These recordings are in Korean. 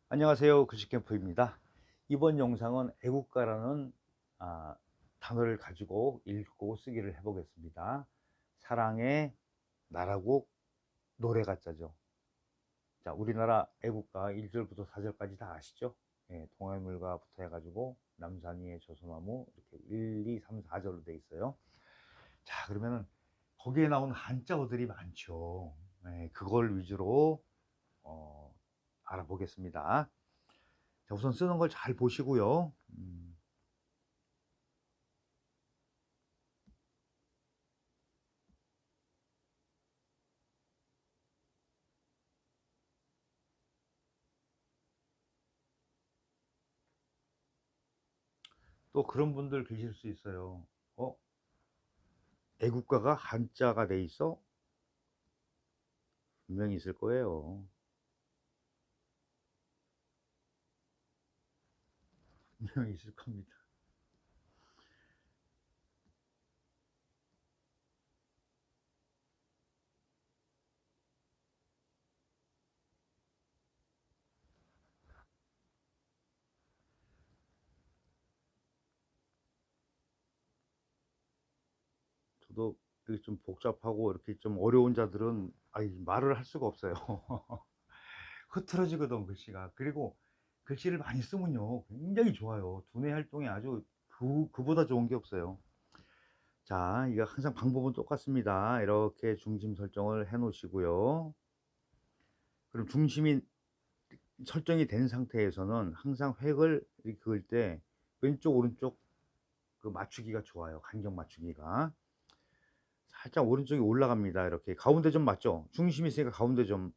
안녕하세요. 글씨캠프입니다. 이번 영상은 애국가라는 단어를 가지고 읽고 쓰기를 해보겠습니다. 사랑의 나라곡 노래가짜죠. 자, 우리나라 애국가 1절부터 4절까지 다 아시죠? 예, 동해물과부터 해가지고 남산 위의 조소나무 이렇게 1, 2, 3, 4절로 돼 있어요. 자, 그러면은 거기에 나온 한자어들이 많죠. 예, 그걸 위주로 알아보겠습니다. 자, 우선 쓰는 걸 잘 보시고요. 또 그런 분들 계실 수 있어요. 어? 애국가가 한자가 돼 있어? 분명히 있을 거예요. 분명히 있을 겁니다. 저도 이게 좀 복잡하고 이렇게 좀 어려운 자들은 말을 할 수가 없어요. 흐트러지거든 글씨가. 그리고 글씨를 많이 쓰면요 굉장히 좋아요. 두뇌 활동이 아주 그보다 좋은 게 없어요. 자, 이거 항상 방법은 똑같습니다. 이렇게 중심 설정을 해 놓으시고요. 그럼 중심이 설정이 된 상태에서는 항상 획을 이렇게 그을 때 왼쪽 오른쪽 그 맞추기가 좋아요. 간격 맞추기가 살짝 오른쪽이 올라갑니다. 이렇게 가운데 점 맞죠? 중심이 있으니까 가운데 점이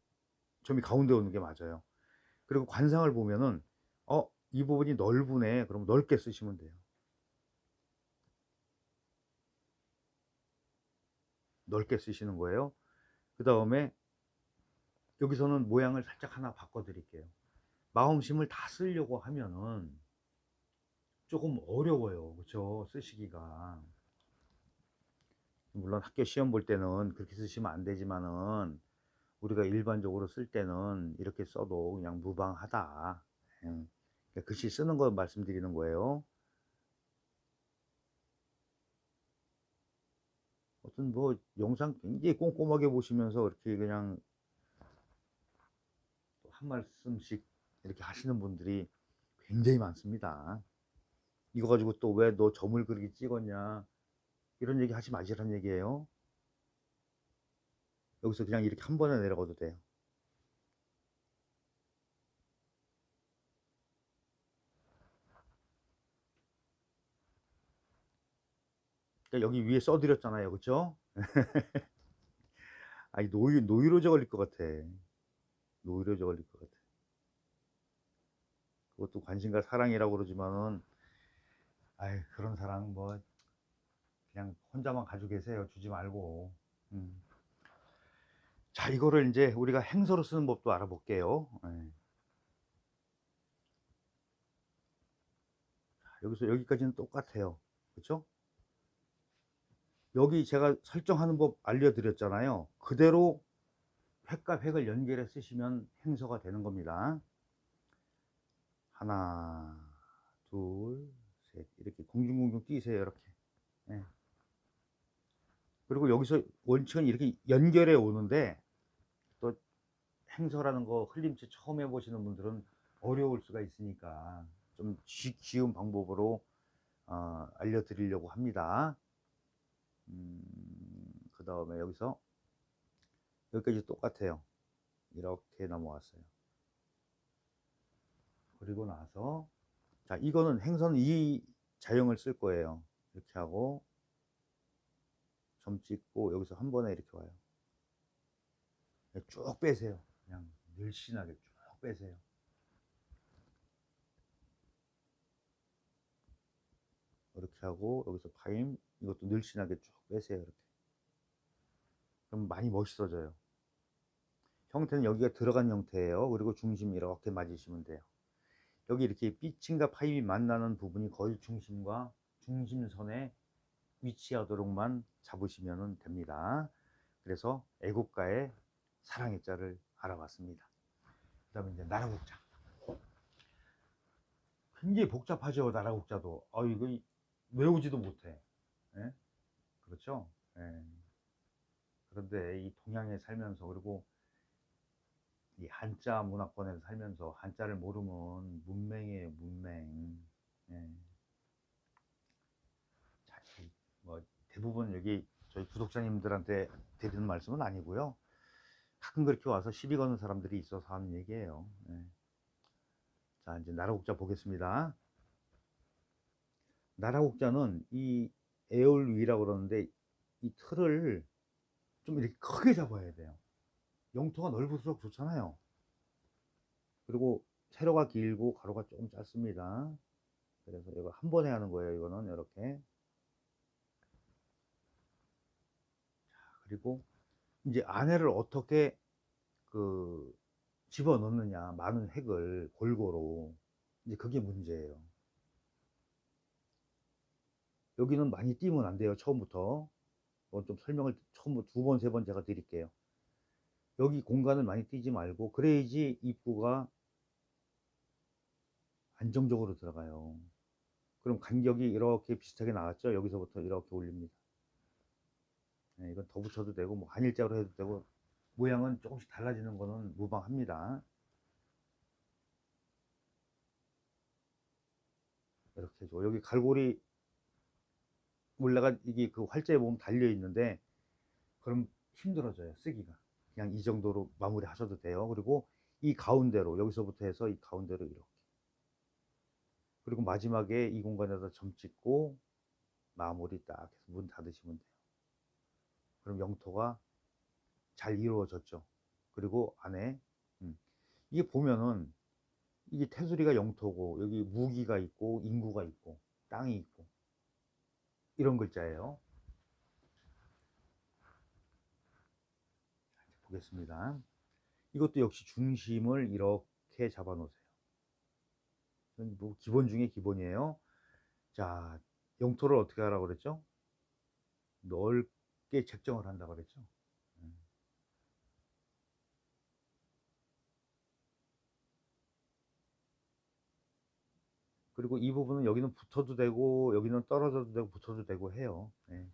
가운데 오는 게 맞아요. 그리고 관상을 보면은 이 부분이 넓으네. 그럼 넓게 쓰시면 돼요. 넓게 쓰시는 거예요. 그 다음에 여기서는 모양을 살짝 하나 바꿔 드릴게요. 마음심을 다 쓰려고 하면은 조금 어려워요. 그렇죠? 쓰시기가. 물론 학교 시험 볼 때는 그렇게 쓰시면 안 되지만은 우리가 일반적으로 쓸 때는 이렇게 써도 그냥 무방하다. 그러니까 글씨 쓰는 거 말씀드리는 거예요. 어떤 뭐 영상 굉장히 꼼꼼하게 보시면서 이렇게 그냥 한 말씀씩 이렇게 하시는 분들이 굉장히 많습니다. 이거 가지고 또 왜 너 점을 그렇게 찍었냐 이런 얘기 하지 마시란 얘기예요. 여기서 그냥 이렇게 한 번에 내려가도 돼요. 그러니까 여기 위에 써드렸잖아요. 그쵸? 노이로제 걸릴 것 같아. 노이로제 걸릴 것 같아. 그것도 관심과 사랑이라고 그러지만은 그런 사랑 뭐 그냥 혼자만 가지고 계세요. 주지 말고. 음. 자, 이거를 이제 우리가 행서로 쓰는 법도 알아볼게요. 예. 여기서 여기까지는 똑같아요. 그렇죠? 여기 제가 설정하는 법 알려드렸잖아요. 그대로 획과 획을 연결해 쓰시면 행서가 되는 겁니다. 하나, 둘, 셋 이렇게 공중공중 뛰세요. 이렇게. 예. 그리고 여기서 원칙은 이렇게 연결해 오는데 또 행서라는 거 흘림치 처음 해보시는 분들은 어려울 수가 있으니까 좀 쉬운 방법으로 알려드리려고 합니다. 그 다음에 여기서 여기까지 똑같아요. 이렇게 넘어왔어요. 그리고 나서 자, 이거는 행선 이 자형을 쓸 거예요. 이렇게 하고 점 찍고 여기서 한 번에 이렇게 와요. 쭉 빼세요. 그냥 늘씬하게 쭉 빼세요. 이렇게 하고 여기서 파임 이것도 늘씬하게 쭉 빼세요. 이렇게. 그럼 많이 멋있어져요. 형태는 여기가 들어간 형태예요. 그리고 중심 이렇게 맞으시면 돼요. 여기 이렇게 삐침과 파임이 만나는 부분이 거의 중심과 중심선에 위치하도록만 잡으시면 됩니다. 그래서 애국가의 사랑의 자를 알아봤습니다. 그 다음에 이제 나라국자. 굉장히 복잡하죠, 나라 국자도. 이거 외우지도 못해. 예? 그렇죠? 예. 그런데 이 동양에 살면서, 그리고 이 한자 문화권에서 살면서 한자를 모르면 문맹이에요, 문맹. 예. 자, 뭐 대부분 여기 저희 구독자님들한테 드리는 말씀은 아니고요. 가끔 그렇게 와서 시비 거는 사람들이 있어서 하는 얘기예요. 예. 자, 이제 나라국자 보겠습니다. 나라국자는 이 에올위라고 그러는데, 이 틀을 좀 이렇게 크게 잡아야 돼요. 영토가 넓을수록 좋잖아요. 그리고 세로가 길고 가로가 조금 짧습니다. 그래서 이거 한 번에 하는 거예요. 이거는 이렇게. 그리고 이제 안에를 어떻게 그 집어 넣느냐, 많은 획을 골고루. 이제 그게 문제예요. 여기는 많이 띄면 안 돼요, 처음부터. 좀 설명을 처음부터 두 번, 세 번 제가 드릴게요. 여기 공간을 많이 띄지 말고, 그래야지 입구가 안정적으로 들어가요. 그럼 간격이 이렇게 비슷하게 나왔죠? 여기서부터 이렇게 올립니다. 네, 이건 더 붙여도 되고, 뭐 한일자로 해도 되고, 모양은 조금씩 달라지는 거는 무방합니다. 이렇게 해줘. 여기 갈고리 몰래가 이게 그 활자에 보면 달려 있는데, 그럼 힘들어져요, 쓰기가. 그냥 이 정도로 마무리 하셔도 돼요. 그리고 이 가운데로, 여기서부터 해서 이 가운데로 이렇게. 그리고 마지막에 이 공간에다 점 찍고 마무리 딱 해서 문 닫으시면 돼요. 그럼 영토가 잘 이루어졌죠. 그리고 안에 이게 보면은 이게 테두리가 영토고, 여기 무기가 있고 인구가 있고 땅이 있고 이런 글자예요. 보겠습니다. 이것도 역시 중심을 이렇게 잡아 놓으세요. 뭐 기본 중에 기본이에요. 자, 영토를 어떻게 하라고 그랬죠? 넓게 책정을 한다고 그랬죠. 그리고 이 부분은 여기는 붙어도 되고 여기는 떨어져도 되고 붙어도 되고 해요. 네.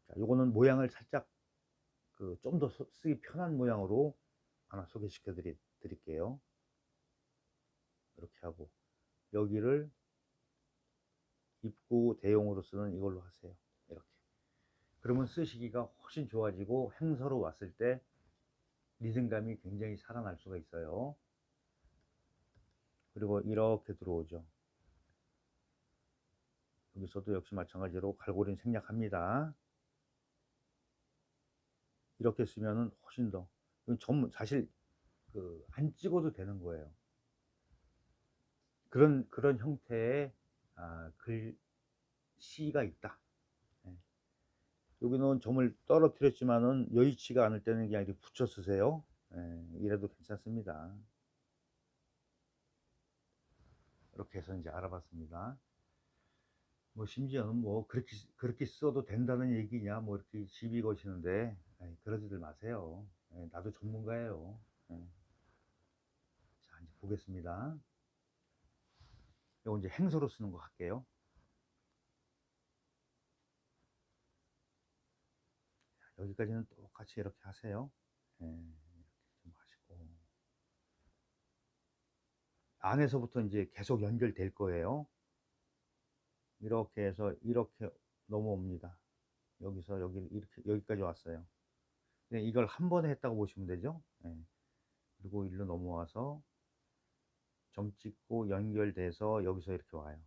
자, 요거는 모양을 살짝 좀 더 쓰기 편한 모양으로 하나 소개시켜 드릴게요. 이렇게 하고 여기를 입구 대용으로 쓰는 이걸로 하세요. 이렇게. 그러면 쓰시기가 훨씬 좋아지고 행서로 왔을 때 리듬감이 굉장히 살아날 수가 있어요. 그리고 이렇게 들어오죠. 여기서도 역시 마찬가지로 갈고리는 생략합니다. 이렇게 쓰면은 훨씬 더 사실 안 찍어도 되는 거예요. 그런 형태의 글씨가 있다. 예. 여기는 점을 떨어뜨렸지만은 여의치가 않을 때는 그냥 이렇게 붙여 쓰세요. 예, 이래도 괜찮습니다. 이렇게 해서 이제 알아봤습니다. 뭐 심지어는 뭐 그렇게 써도 된다는 얘기냐 뭐 이렇게 시비 거시는데, 그러지들 마세요. 나도 전문가예요. 자, 이제 보겠습니다. 이거 이제 행서로 쓰는 거 할게요. 여기까지는 똑같이 이렇게 하세요. 이렇게 좀 하시고 안에서부터 이제 계속 연결될 거예요. 이렇게 해서 이렇게 넘어옵니다. 여기서 여기 이렇게 여기까지 왔어요. 이걸 한 번에 했다고 보시면 되죠. 그리고 일로 넘어와서 점 찍고 연결돼서 여기서 이렇게 와요.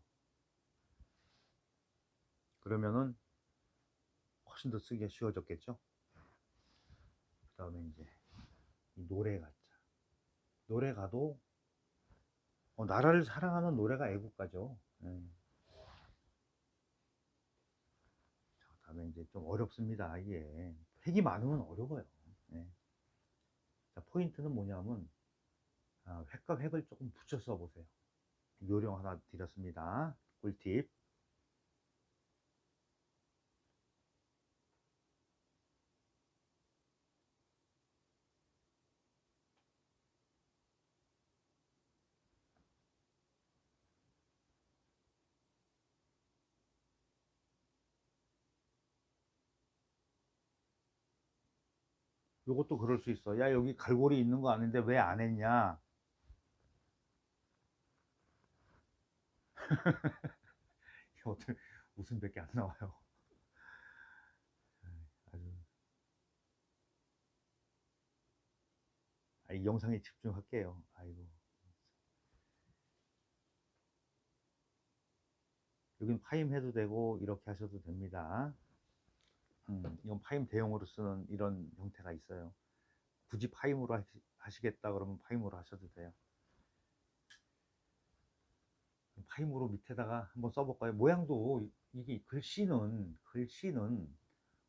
그러면은 훨씬 더 쓰기가 쉬워졌겠죠. 그 다음에 이제 이 노래 가자. 노래 가도 나라를 사랑하는 노래가 애국가죠. 다음에 이제 좀 어렵습니다. 이게 획이 많으면 어려워요. 자, 포인트는 뭐냐면 획과 획을 조금 붙여 써보세요. 요령 하나 드렸습니다. 꿀팁. 요것도 그럴 수 있어. 야, 여기 갈고리 있는 거 아는데 왜 안 했냐? 어떻게 웃음밖에 안 나와요. 아주 이 영상에 집중할게요. 아이고. 여긴 파임 해도 되고 이렇게 하셔도 됩니다. 이건 파임 대용으로 쓰는 이런 형태가 있어요. 굳이 파임으로 하시겠다 그러면 파임으로 하셔도 돼요. 파임으로 밑에다가 한번 써볼까요? 모양도 이게 글씨는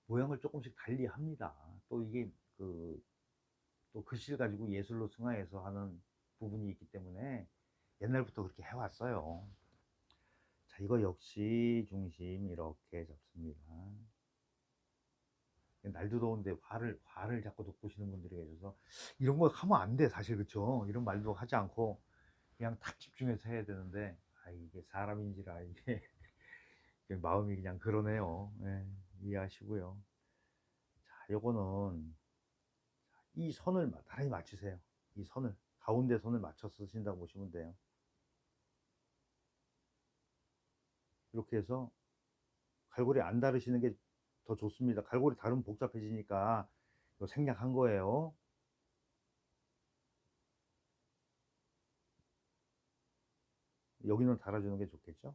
모양을 조금씩 달리 합니다. 또 이게 또 글씨를 가지고 예술로 승화해서 하는 부분이 있기 때문에 옛날부터 그렇게 해왔어요. 자, 이거 역시 중심 이렇게 잡습니다. 날도 더운데 화를 자꾸 돋구시는 분들이 계셔서 이런 거 하면 안 돼, 사실. 그쵸? 이런 말도 하지 않고 그냥 딱 집중해서 해야 되는데, 이게 사람인지라 이게 마음이 그냥 그러네요. 예, 이해하시고요. 자, 요거는 이 선을 나란히 맞추세요. 이 선을 가운데 선을 맞춰 쓰신다고 보시면 돼요. 이렇게 해서 갈고리 안 다르시는 게 더 좋습니다. 갈고리 다르면 복잡해지니까 이거 생략한 거예요. 여기는 달아주는 게 좋겠죠.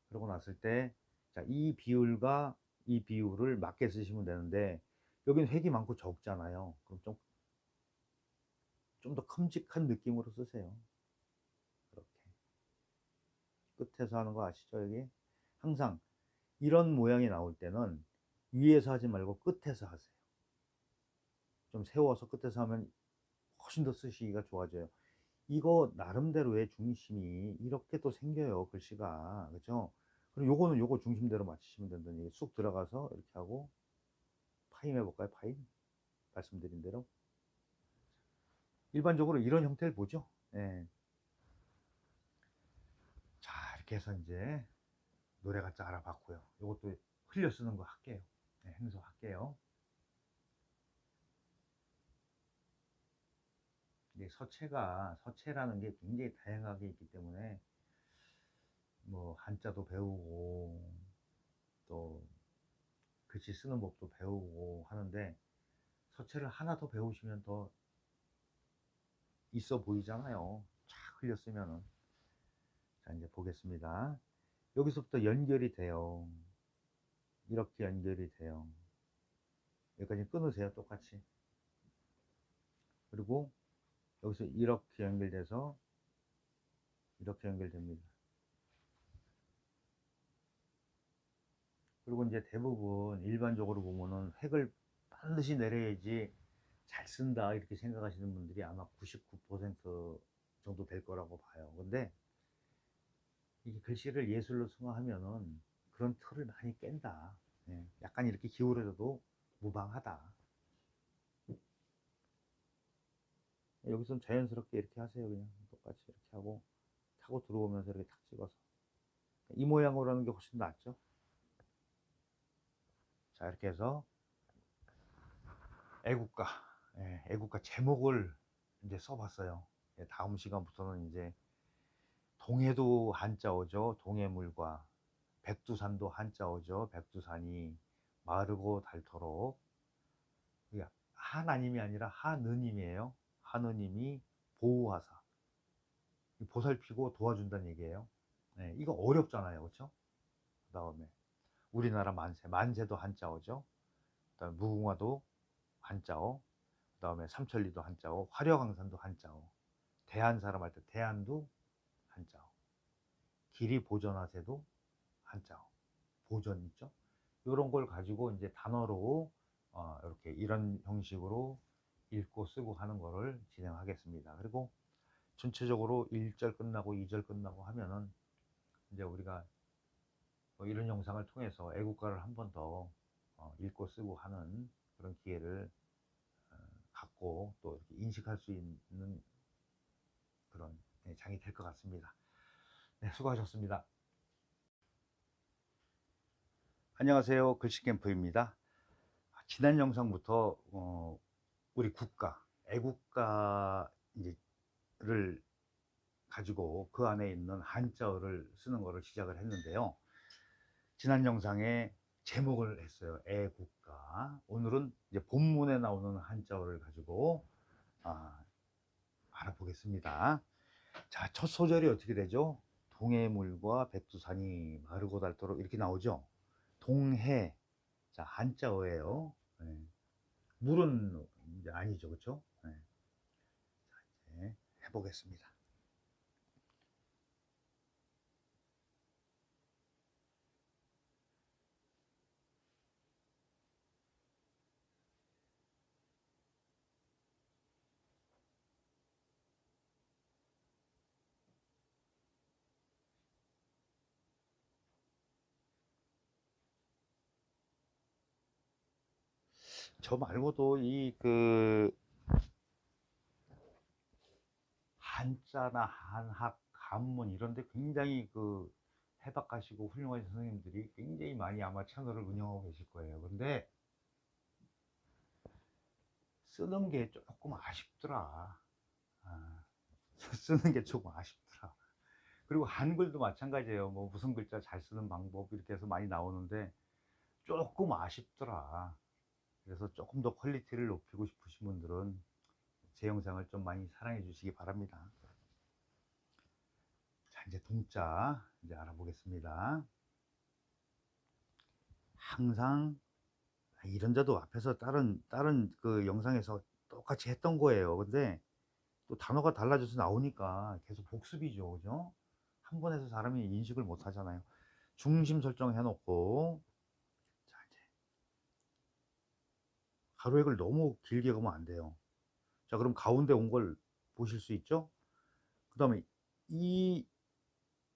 그러고 났을 때, 자, 이 비율과 이 비율을 맞게 쓰시면 되는데, 여기는 획이 많고 적잖아요. 그럼 좀 더 큼직한 느낌으로 쓰세요. 이렇게. 끝에서 하는 거 아시죠? 여기? 항상 이런 모양이 나올 때는 위에서 하지 말고 끝에서 하세요. 좀 세워서 끝에서 하면 훨씬 더 쓰시기가 좋아져요. 이거 나름대로의 중심이 이렇게 또 생겨요, 글씨가. 그죠? 그리고 요거는 요거 중심대로 맞추시면 된다니. 쑥 들어가서 이렇게 하고 파임 해볼까요? 파임? 말씀드린 대로. 일반적으로 이런 형태를 보죠. 예. 자, 이렇게 해서 이제 노래가 짜 알아봤고요. 이것도 흘려 쓰는 거 할게요. 네, 행소할게요. 근데 서체라는 게 굉장히 다양하게 있기 때문에 뭐 한자도 배우고 또 글씨 쓰는 법도 배우고 하는데, 서체를 하나 더 배우시면 더 있어 보이잖아요. 쫙 흘려 쓰면은. 자, 이제 보겠습니다. 여기서부터 연결이 돼요. 이렇게 연결이 돼요. 여기까지 끊으세요, 똑같이. 그리고 여기서 이렇게 연결돼서 이렇게 연결됩니다. 그리고 이제 대부분 일반적으로 보면은 획을 반드시 내려야지 잘 쓴다 이렇게 생각하시는 분들이 아마 99% 정도 될 거라고 봐요. 근데 이게 글씨를 예술로 승화하면은 그런 틀을 많이 깬다. 예, 약간 이렇게 기울어져도 무방하다. 여기선 자연스럽게 이렇게 하세요. 그냥 똑같이 이렇게 하고 타고 들어오면서 이렇게 탁 찍어서 이 모양으로 하는 게 훨씬 낫죠. 자, 이렇게 해서 애국가, 애국가 제목을 이제 써봤어요. 다음 시간부터는 이제 동해도 한자어죠. 동해물과 백두산도 한자어죠. 백두산이 마르고 닳도록. 하나님이 아니라 하느님이에요. 하느님이 보호하사 보살피고 도와준다는 얘기예요. 이거 어렵잖아요. 그렇죠? 그 다음에 우리나라 만세도 한자어죠. 그다음에 무궁화도 한자어, 그다음에 삼천리도 한자어, 화려강산도 한자어, 대한 사람 할 때 대한도 한자어, 길이 보전하세도 한자어, 보전 있죠? 이런 걸 가지고 이제 단어로 이렇게 이런 형식으로 읽고 쓰고 하는 거를 진행하겠습니다. 그리고 전체적으로 1절 끝나고 2절 끝나고 하면은 이제 우리가 뭐 이런 영상을 통해서 애국가를 한 번 더 읽고 쓰고 하는 그런 기회를 갖고 또 이렇게 인식할 수 있는 그런 장이 될 것 같습니다. 네, 수고하셨습니다. 안녕하세요. 글씨캠프입니다. 지난 영상부터 우리 국가, 애국가 이제를 가지고 그 안에 있는 한자어를 쓰는 거를 시작을 했는데요. 지난 영상에 제목을 했어요. 애국가. 오늘은 이제 본문에 나오는 한자어를 가지고 알아보겠습니다. 자, 첫 소절이 어떻게 되죠? 동해물과 백두산이 마르고 닳도록 이렇게 나오죠. 동해, 자, 한자어예요. 네. 물은 이제 아니죠, 그렇죠? 네. 자, 이제 해보겠습니다. 저 말고도 한자나 한학, 한문 이런데 굉장히 해박 가시고 훌륭한 선생님들이 굉장히 많이 아마 채널을 운영하고 계실 거예요. 근데 쓰는 게 조금 아쉽더라. 쓰는 게 조금 아쉽더라. 그리고 한글도 마찬가지예요. 뭐 무슨 글자 잘 쓰는 방법 이렇게 해서 많이 나오는데 조금 아쉽더라. 그래서 조금 더 퀄리티를 높이고 싶으신 분들은 제 영상을 좀 많이 사랑해 주시기 바랍니다. 자, 이제 동자 이제 알아보겠습니다. 항상 이런 자도 앞에서 다른 그 영상에서 똑같이 했던 거예요. 근데 또 단어가 달라져서 나오니까 계속 복습이죠. 그죠? 한 번에서 사람이 인식을 못 하잖아요. 중심 설정해 놓고, 자, 이제 가로획을 너무 길게 가면 안 돼요. 자, 그럼 가운데 온 걸 보실 수 있죠? 그 다음에 이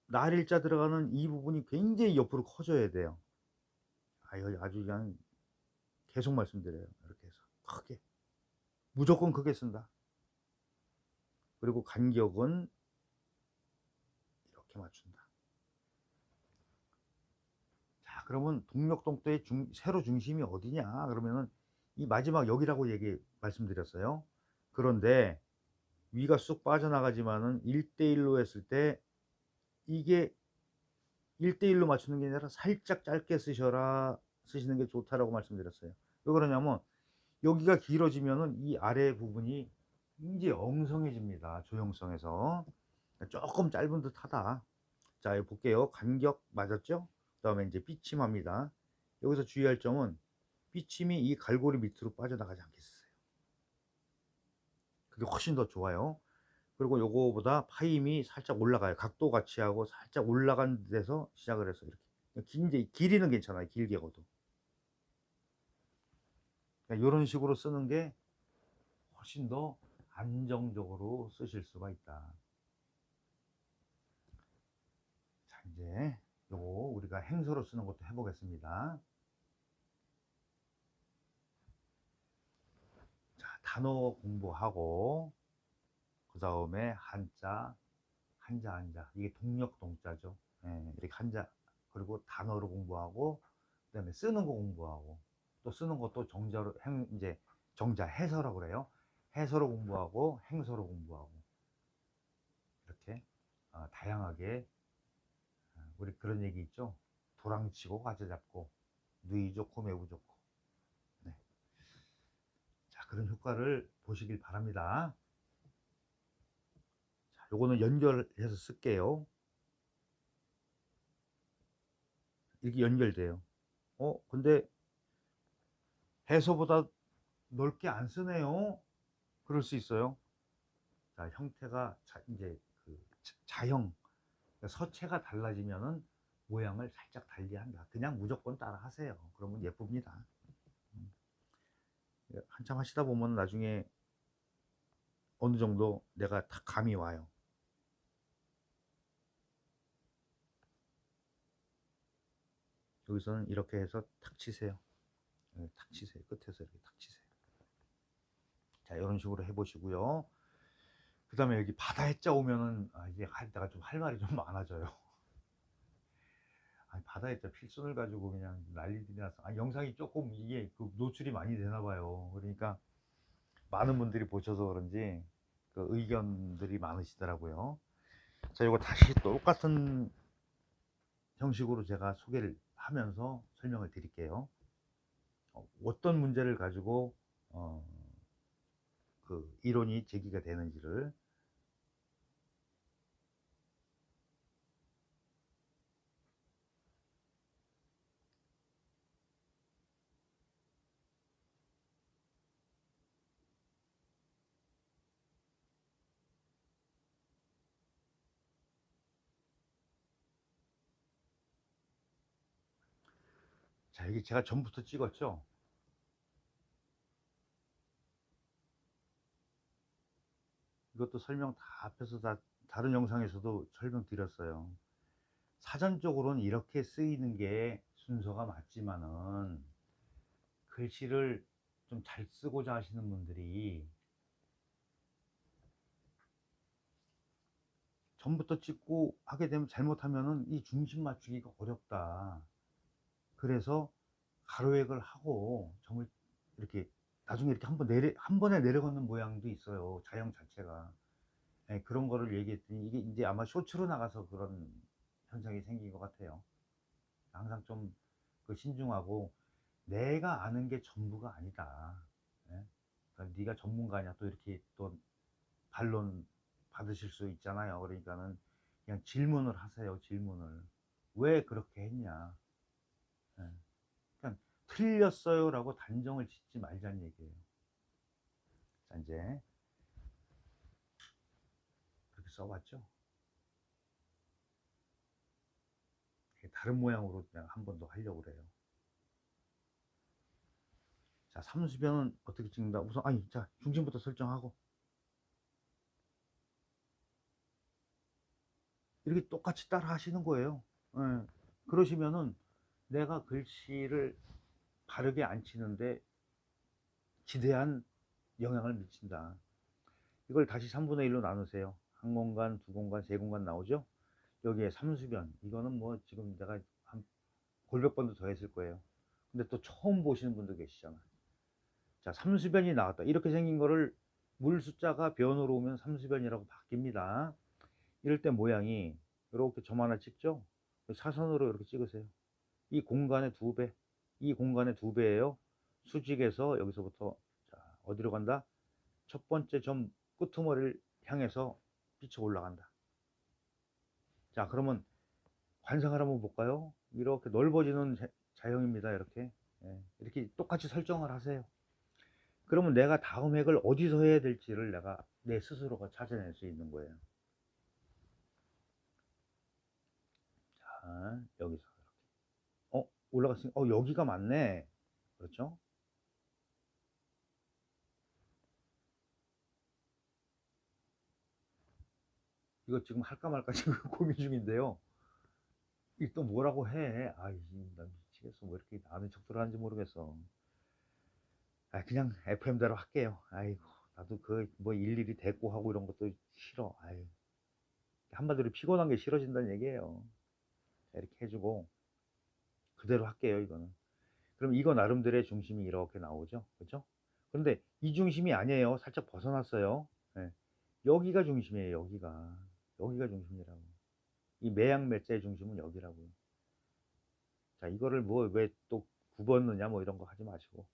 날일자 들어가는 이 부분이 굉장히 옆으로 커져야 돼요. 아주 그냥 계속 말씀드려요. 이렇게 해서 크게. 무조건 크게 쓴다. 그리고 간격은 이렇게 맞춘다. 자, 그러면 동력동도의 세로 중심이 어디냐? 그러면은 이 마지막 여기라고 말씀드렸어요. 그런데 위가 쑥 빠져나가지만은 1대1로 했을 때 이게 1대1로 맞추는 게 아니라 살짝 짧게 쓰시는 게 좋다라고 말씀드렸어요. 왜 그러냐면 여기가 길어지면은 이 아래 부분이 굉장히 엉성해집니다. 조형성에서. 조금 짧은 듯 하다. 자, 여기 볼게요. 간격 맞았죠? 그 다음에 이제 삐침합니다. 여기서 주의할 점은 삐침이 이 갈고리 밑으로 빠져나가지 않게 쓰세요. 그게 훨씬 더 좋아요. 그리고 요거보다 파임이 살짝 올라가요. 각도 같이 하고 살짝 올라간 데서 시작을 해서 이렇게. 이제 길이는 괜찮아요. 길게 가도. 그러니까 이런 식으로 쓰는 게 훨씬 더 안정적으로 쓰실 수가 있다. 자, 이제 요거 우리가 행서로 쓰는 것도 해보겠습니다. 자, 단어 공부하고 그 다음에 한자 이게 동력 동자죠. 예, 이렇게 한자 그리고 단어로 공부하고 그 다음에 쓰는 거 공부하고 또 쓰는 것도 정자로 이제 정자 해서라고 그래요. 해서로 공부하고 행서로 공부하고 이렇게 다양하게 우리 그런 얘기 있죠. 도랑치고 과자 잡고 누이 좋고 매우 좋고. 네. 자, 그런 효과를 보시길 바랍니다. 자, 요거는 연결해서 쓸게요. 이렇게 연결돼요. 근데 해서보다 넓게 안 쓰네요. 그럴 수 있어요. 자, 형태가 이제 자형, 그러니까 서체가 달라지면은 모양을 살짝 달리한다. 그냥 무조건 따라 하세요. 그러면 예쁩니다. 한참 하시다 보면 나중에 어느 정도 내가 다 감이 와요. 여기서는 이렇게 해서 탁 치세요. 탁 치세요. 끝에서 이렇게 탁 치세요. 자, 이런 식으로 해보시고요. 그 다음에 여기 바다 해자 오면은 이제 내가 좀 할 말이 좀 많아져요. 바다에다 필선을 가지고 그냥 난리들이 나서, 영상이 조금 이게 그 노출이 많이 되나 봐요. 그러니까 많은 분들이 보셔서 그런지 그 의견들이 많으시더라고요. 자, 이거 다시 똑같은 형식으로 제가 소개를 하면서 설명을 드릴게요. 어떤 문제를 가지고 그 이론이 제기가 되는지를. 자, 여기 제가 전부터 찍었죠. 이것도 설명 다 앞에서 다 다른 영상에서도 설명드렸어요. 사전적으로는 이렇게 쓰이는 게 순서가 맞지만은, 글씨를 좀 잘 쓰고자 하시는 분들이 전부터 찍고 하게 되면, 잘못하면은 이 중심 맞추기가 어렵다. 그래서 가로획을 하고 점을 이렇게 나중에 이렇게 한 번에 내려가는 모양도 있어요, 자형 자체가. 예, 그런 거를 얘기했더니 이게 이제 아마 쇼츠로 나가서 그런 현상이 생긴 것 같아요. 항상 좀 그 신중하고, 내가 아는 게 전부가 아니다. 예? 그러니까 네가 전문가냐 또 이렇게 또 반론 받으실 수 있잖아요. 그러니까는 그냥 질문을 하세요. 질문을 왜 그렇게 했냐. 예. 그러니까 틀렸어요라고 단정을 짓지 말자는 얘기예요. 자, 이제 그렇게 써봤죠. 다른 모양으로 그냥 한 번 더 하려고 그래요. 자, 삼수변은 어떻게 찍는다. 우선 자, 중심부터 설정하고 이렇게 똑같이 따라 하시는 거예요. 예. 그러시면은 내가 글씨를 바르게 안 치는데 지대한 영향을 미친다. 이걸 다시 3분의 1로 나누세요. 한 공간, 두 공간, 세 공간 나오죠? 여기에 삼수변. 이거는 뭐 지금 내가 한 골몇 번도 더 했을 거예요. 근데 또 처음 보시는 분도 계시잖아. 자, 삼수변이 나왔다. 이렇게 생긴 거를 물 숫자가 변으로 오면 삼수변이라고 바뀝니다. 이럴 때 모양이 이렇게 점 하나 찍죠? 사선으로 이렇게 찍으세요. 이 공간의 두 배. 이 공간의 두 배예요. 수직에서 여기서부터, 자, 어디로 간다? 첫 번째 점 끄트머리를 향해서 빛이 올라간다. 자, 그러면 관상을 한번 볼까요? 이렇게 넓어지는 자형입니다. 이렇게. 예, 이렇게 똑같이 설정을 하세요. 그러면 내가 다음 획을 어디서 해야 될지를 내가 내 스스로가 찾아낼 수 있는 거예요. 자, 여기서 이렇게. 올라갔으니 여기가 맞네. 그렇죠? 이거 지금 할까 말까 지금 고민 중인데요. 이 또 뭐라고 해. 나 미치겠어. 뭐 이렇게 아는 척들 하는지 모르겠어. 그냥 FM대로 할게요. 아이고, 나도 그 뭐 일일이 대꾸 하고 이런 것도 싫어. 한마디로 피곤한 게 싫어진다는 얘기예요. 자, 이렇게 해주고 그대로 할게요. 이거는. 그럼 이거 나름대로의 중심이 이렇게 나오죠. 그렇죠? 그런데 이 중심이 아니에요. 살짝 벗어났어요. 네. 여기가 중심이에요. 여기가 중심이라고. 이 매양 매자의 중심은 여기라고요. 자, 이거를 뭐 왜 또 굽었느냐 뭐 이런 거 하지 마시고,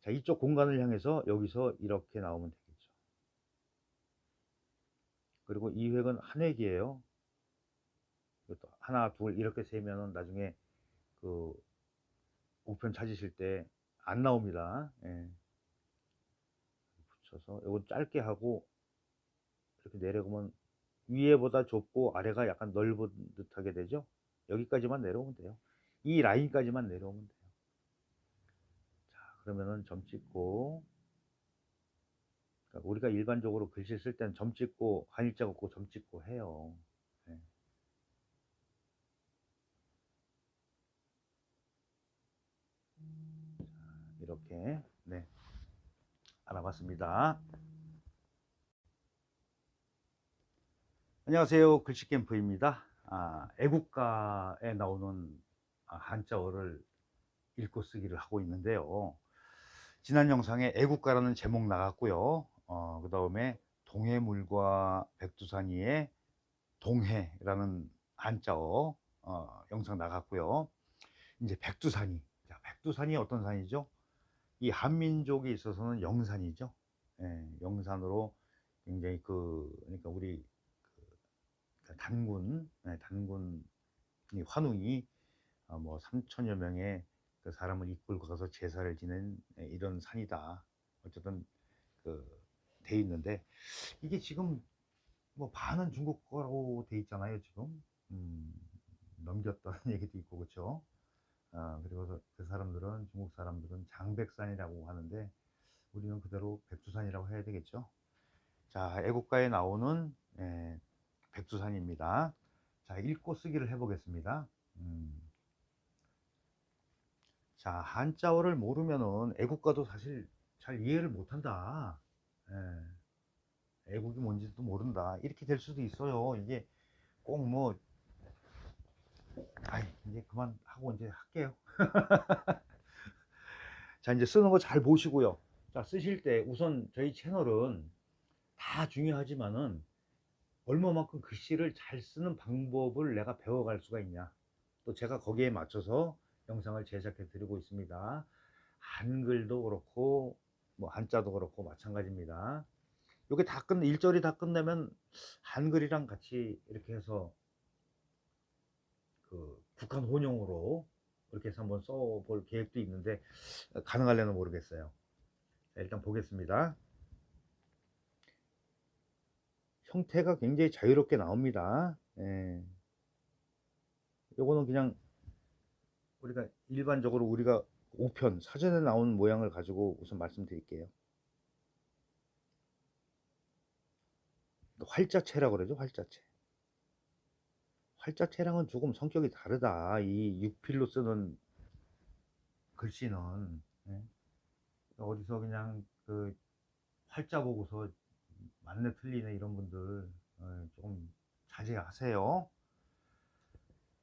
자, 이쪽 공간을 향해서 여기서 이렇게 나오면 되겠죠. 그리고 이 획은 한 획이에요. 이것도 하나 둘 이렇게 세면은 나중에 그 우편 찾으실 때 안 나옵니다. 예. 붙여서 이거 짧게 하고 이렇게 내려오면 위에보다 좁고 아래가 약간 넓은 듯하게 되죠. 여기까지만 내려오면 돼요. 이 라인까지만 내려오면 돼요. 자, 그러면은 점 찍고, 그러니까 우리가 일반적으로 글씨 쓸 때는 점 찍고 간일자 긋고 점 찍고 해요. 네. 이렇게, 네, 알아봤습니다. 안녕하세요, 글씨캠프입니다. 애국가에 나오는 한자어를 읽고 쓰기를 하고 있는데요. 지난 영상에 애국가라는 제목 나갔고요. 그 다음에 동해물과 백두산이의 동해라는 한자어 영상 나갔고요. 이제 백두산이. 자, 백두산이 어떤 산이죠? 이 한민족에 있어서는 영산이죠. 예, 영산으로 굉장히 그러니까 우리 단군, 예, 단군 이 환웅이 뭐 3천여 명의 그 사람을 이끌고 가서 제사를 지낸 이런 산이다. 어쨌든 돼 있는데 이게 지금 뭐 반은 중국 거라고 돼 있잖아요. 지금 넘겼다는 얘기도 있고 그렇죠. 그리고 그 사람들은 중국 사람들은 장백산이라고 하는데 우리는 그대로 백두산이라고 해야 되겠죠. 자, 애국가에 나오는 백두산입니다. 자, 읽고 쓰기를 해보겠습니다. 자, 한자어를 모르면은 애국가도 사실 잘 이해를 못한다. 애국이 뭔지도 모른다. 이렇게 될 수도 있어요. 이게 꼭 뭐, 이제 그만하고 이제 할게요. 자, 이제 쓰는 거 잘 보시고요. 자, 쓰실 때 우선 저희 채널은 다 중요하지만은 얼마만큼 글씨를 잘 쓰는 방법을 내가 배워갈 수가 있냐. 또 제가 거기에 맞춰서 영상을 제작해 드리고 있습니다. 한글도 그렇고 뭐 한자도 그렇고 마찬가지입니다. 요게 다 일절이 다 끝나면 한글이랑 같이 이렇게 해서 북한 혼용으로 이렇게 해서 한번 써볼 계획도 있는데 가능할려나 모르겠어요. 자, 일단 보겠습니다. 형태가 굉장히 자유롭게 나옵니다. 예. 요거는 그냥 우리가 일반적으로 우리가 우편 사전에 나온 모양을 가지고 우선 말씀드릴게요. 활자체라고 그러죠. 활자체. 활자체랑은 조금 성격이 다르다. 이 육필로 쓰는 글씨는. 예. 어디서 그냥 활자 보고서 맞네 틀리네 이런 분들 조금 자제하세요.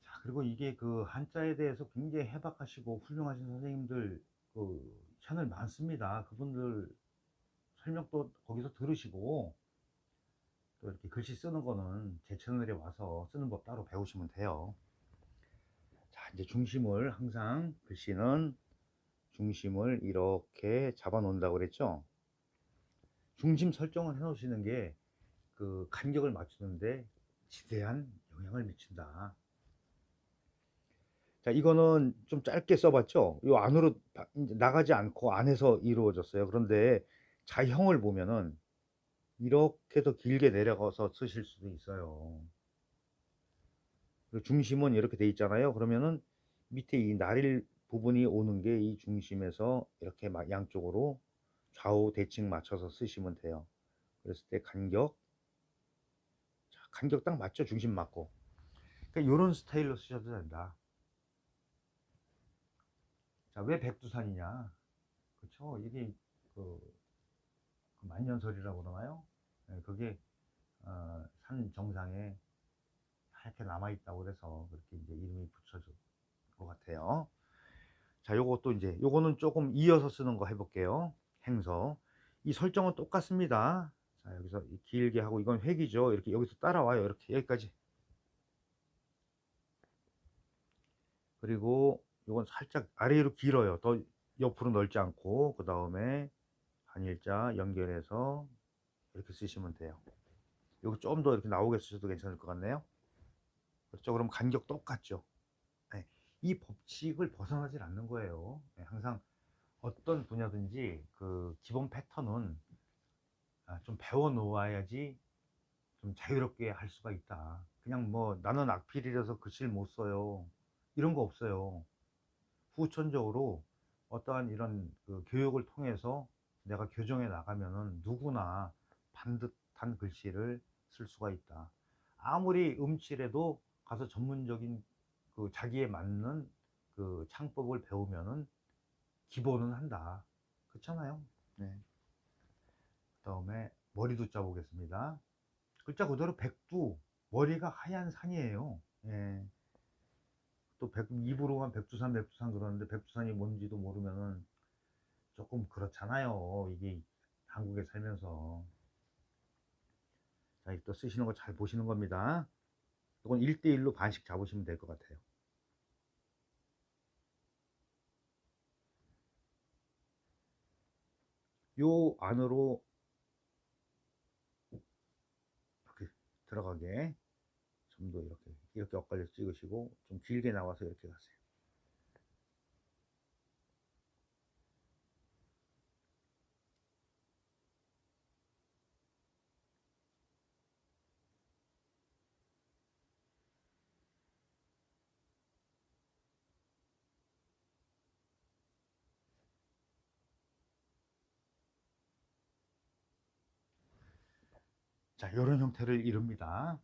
자, 그리고 이게 한자에 대해서 굉장히 해박하시고 훌륭하신 선생님들 채널 많습니다. 그분들 설명도 거기서 들으시고 또 이렇게 글씨 쓰는 거는 제 채널에 와서 쓰는 법 따로 배우시면 돼요. 자, 이제 중심을 항상 글씨는 중심을 이렇게 잡아 놓는다고 그랬죠. 중심 설정을 해 놓으시는 게 간격을 맞추는데 지대한 영향을 미친다. 자, 이거는 좀 짧게 써봤죠. 이 안으로 나가지 않고 안에서 이루어졌어요. 그런데 자형을 보면은 이렇게 더 길게 내려가서 쓰실 수도 있어요. 중심은 이렇게 돼 있잖아요. 그러면은 밑에 이 나릴 부분이 오는 게 이 중심에서 이렇게 막 양쪽으로 좌우 대칭 맞춰서 쓰시면 돼요. 그랬을 때 간격, 자, 간격 딱 맞죠? 중심 맞고. 그러니까 이런 스타일로 쓰셔도 된다. 자, 왜 백두산이냐? 그쵸? 이게 만년설이라고 그러나요? 네, 그게 산 정상에 하얗게 남아있다고 그래서 그렇게 이제 이름이 붙여진 것 같아요. 자, 요것도 이제 요거는 조금 이어서 쓰는 거 해볼게요. 행서. 이 설정은 똑같습니다. 자, 여기서 길게 하고 이건 획이죠. 이렇게 여기서 따라와요. 이렇게 여기까지. 그리고 요건 살짝 아래로 길어요. 더 옆으로 넓지 않고 그 다음에 한일자 연결해서 이렇게 쓰시면 돼요. 여기 좀 더 이렇게 나오게 쓰셔도 괜찮을 것 같네요. 그렇죠? 그럼 간격 똑같죠. 네. 이 법칙을 벗어나질 않는 거예요. 네, 항상 어떤 분야든지 기본 패턴은 좀 배워 놓아야지 좀 자유롭게 할 수가 있다. 그냥 뭐 나는 악필이라서 글씨를 못 써요. 이런 거 없어요. 후천적으로 어떠한 이런 교육을 통해서 내가 교정해 나가면은 누구나 반듯한 글씨를 쓸 수가 있다. 아무리 음칠해도 가서 전문적인 자기에 맞는 창법을 배우면은 기본은 한다. 그렇잖아요. 네. 그 다음에 머리도 짜보겠습니다. 글자 그대로 백두, 머리가 하얀 산이에요. 예. 또 입으로만 백두산 백두산 그러는데 백두산이 뭔지도 모르면은 조금 그렇잖아요. 이게 한국에 살면서. 자, 또 쓰시는 거 잘 보시는 겁니다. 이건 1대1로 반씩 잡으시면 될 것 같아요. 요 안으로 이렇게 들어가게 점도 이렇게 엇갈려 찍으시고 좀 길게 나와서 이렇게 가세요. 자, 이런 형태를 이룹니다.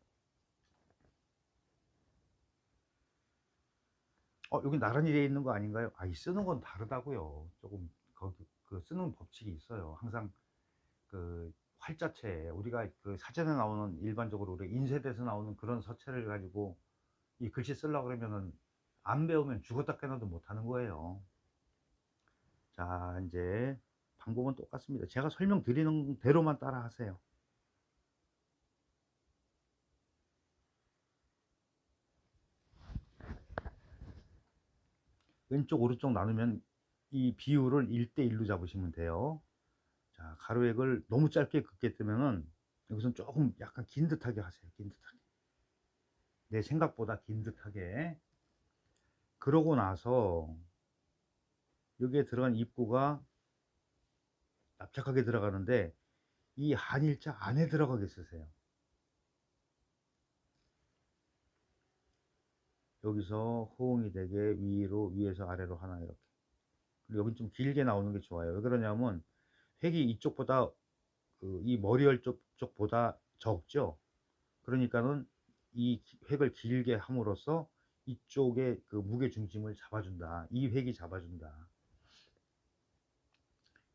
여기 나란히 되어 있는 거 아닌가요? 이 쓰는 건 다르다고요. 조금 거기 그 쓰는 법칙이 있어요. 항상 그 활자체, 우리가 그 사전에 나오는 일반적으로 우리 인쇄돼서 나오는 그런 서체를 가지고 이 글씨 쓰려고 그러면은 안 배우면 죽었다 깨어나도 못 하는 거예요. 자, 이제 방법은 똑같습니다. 제가 설명드리는 대로만 따라 하세요. 왼쪽 오른쪽 나누면 이 비율을 1대1로 잡으시면 돼요. 자, 가로액을 너무 짧게 긋게 되면은 여기서는 조금 약간 긴 듯하게 하세요. 긴 듯하게. 내 생각보다 긴 듯하게. 그러고 나서 여기에 들어간 입구가 납작하게 들어가는데 이 한일자 안에 들어가게 쓰세요. 여기서 호응이 되게 위에서 아래로 하나 이렇게. 그리고 여기 좀 길게 나오는 게 좋아요. 왜 그러냐면 획이 이쪽보다 이 머리열 쪽보다 적죠. 그러니까는 이 획을 길게 함으로써 이쪽에 그 무게 중심을 잡아준다. 이 획이 잡아준다.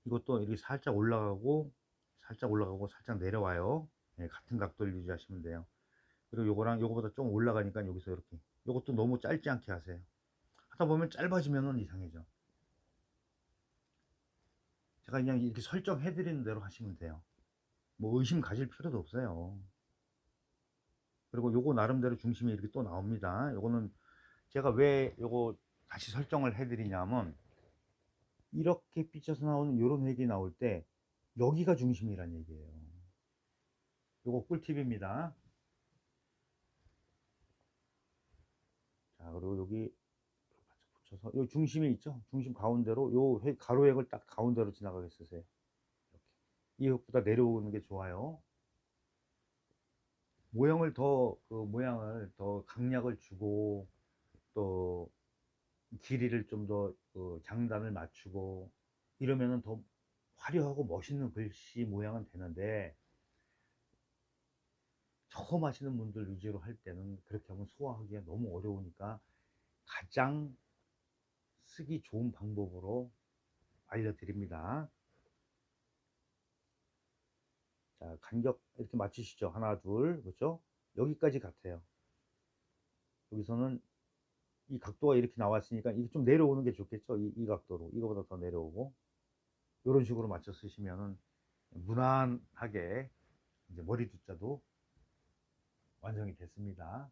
이것도 이렇게 살짝 올라가고 살짝 올라가고 살짝 내려와요. 네, 같은 각도를 유지하시면 돼요. 그리고 요거랑 요거보다 좀 올라가니까 여기서 이렇게. 요것도 너무 짧지 않게 하세요. 하다 보면 짧아지면은 이상해져. 제가 그냥 이렇게 설정해 드리는 대로 하시면 돼요. 뭐 의심 가질 필요도 없어요. 그리고 요거 나름대로 중심이 이렇게 또 나옵니다. 요거는 제가 왜 요거 다시 설정을 해 드리냐면 이렇게 삐쳐서 나오는 요런 획이 나올 때 여기가 중심이란 얘기예요. 요거 꿀팁입니다. 자, 그리고 여기 붙여서 요 중심이 있죠? 중심 가운데로 요 가로획을 딱 가운데로 지나가게 쓰세요. 이렇게. 이 획보다 내려오는 게 좋아요. 모양을 더 강약을 주고 또 길이를 좀 더 장단을 맞추고 이러면은 더 화려하고 멋있는 글씨 모양은 되는데 처음 하시는 분들 위주로 할 때는 그렇게 하면 소화하기가 너무 어려우니까 가장 쓰기 좋은 방법으로 알려드립니다. 자, 간격 이렇게 맞추시죠. 하나, 둘, 그렇죠? 여기까지 같아요. 여기서는 이 각도가 이렇게 나왔으니까 이게 좀 내려오는 게 좋겠죠. 이 각도로 이거보다 더 내려오고 이런 식으로 맞춰 쓰시면은 무난하게 이제 머리 뒷자도 완성이 됐습니다.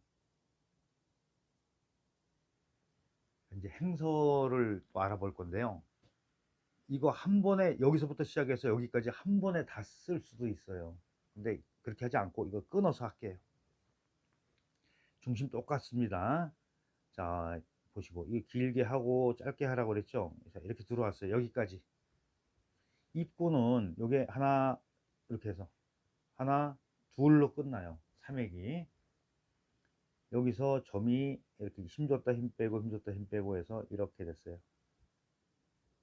이제 행서를 또 알아볼 건데요. 이거 한 번에 여기서부터 시작해서 여기까지 한 번에 다 쓸 수도 있어요. 근데 그렇게 하지 않고 이거 끊어서 할게요. 중심 똑같습니다. 자, 보시고 이 길게 하고 짧게 하라고 그랬죠. 자, 이렇게 들어왔어요. 여기까지. 입구는 요게 하나 이렇게 해서 하나 둘로 끝나요. 3획이. 여기서 점이 이렇게 힘 줬다 힘 빼고 힘 줬다 힘 빼고 해서 이렇게 됐어요.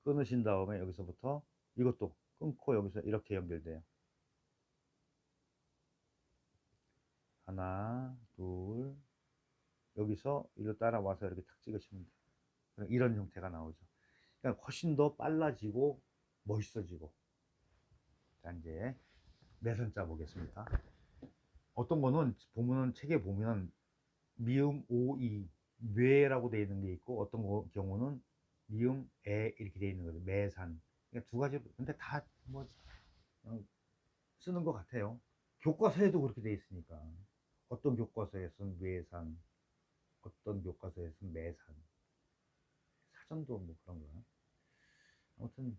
끊으신 다음에 여기서부터 이것도 끊고 여기서 이렇게 연결돼요. 하나, 둘, 여기서 이로 따라와서 이렇게 탁 찍으시면 돼요. 이런 형태가 나오죠. 그러니까 훨씬 더 빨라지고 멋있어지고. 자, 이제 매선 짜 보겠습니다. 어떤 거는 보면은 책에 보면 미음 오이 뇌라고 되어 있는 게 있고 어떤 경우는 미음 에 이렇게 되어 있는 거죠. 매산. 그러니까 두 가지로 근데 다 뭐 쓰는 것 같아요. 교과서에도 그렇게 되어 있으니까 어떤 교과서에서는 뇌산, 어떤 교과서에서는 매산, 사전도 뭐 그런가. 아무튼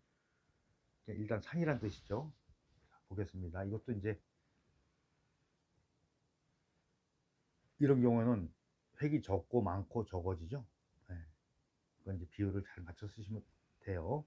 일단 산이란 뜻이죠. 자, 보겠습니다. 이것도 이제 이런 경우에는 획이 적고 많고 적어지죠. 네. 그건 이제 비율을 잘 맞춰 쓰시면 돼요.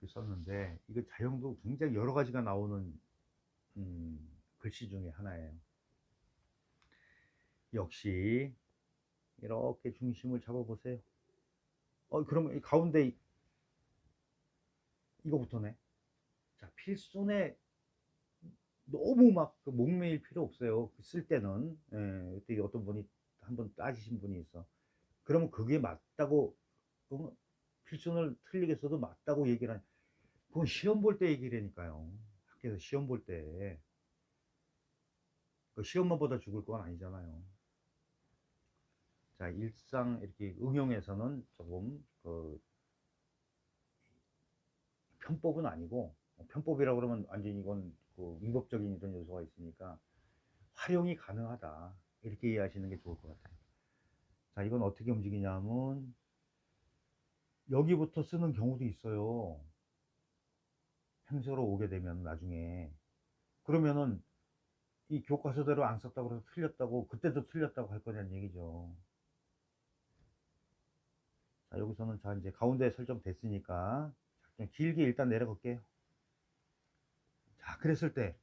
썼는데 이거 자형도 굉장히 여러 가지가 나오는 글씨 중에 하나예요. 역시 이렇게 중심을 잡아보세요. 그러면 이 가운데 이거부터네. 자, 필손에 너무 막그 목매일 필요 없어요. 쓸 때는. 예, 그때 어떤 분이 한번 따지신 분이 있어. 그러면 그게 맞다고, 필손을 틀리게 써도 맞다고 얘기를 하니, 그건 시험 볼 때 얘기를 하니까요. 학교에서 시험 볼 때. 그 시험만 보다 죽을 건 아니잖아요. 자, 일상 이렇게 응용에서는 조금 그 편법은 아니고, 편법이라고 그러면 완전히 이건 그 위법적인 이런 요소가 있으니까 활용이 가능하다. 이렇게 이해하시는 게 좋을 것 같아요. 자, 이건 어떻게 움직이냐면 여기부터 쓰는 경우도 있어요. 행서로 오게 되면 나중에. 그러면은 이 교과서대로 안 썼다고 해서 틀렸다고, 그때도 틀렸다고 할 거냐는 얘기죠. 자, 여기서는 자, 이제 가운데 설정됐으니까 좀 길게 일단 내려갈게요. 자, 그랬을 때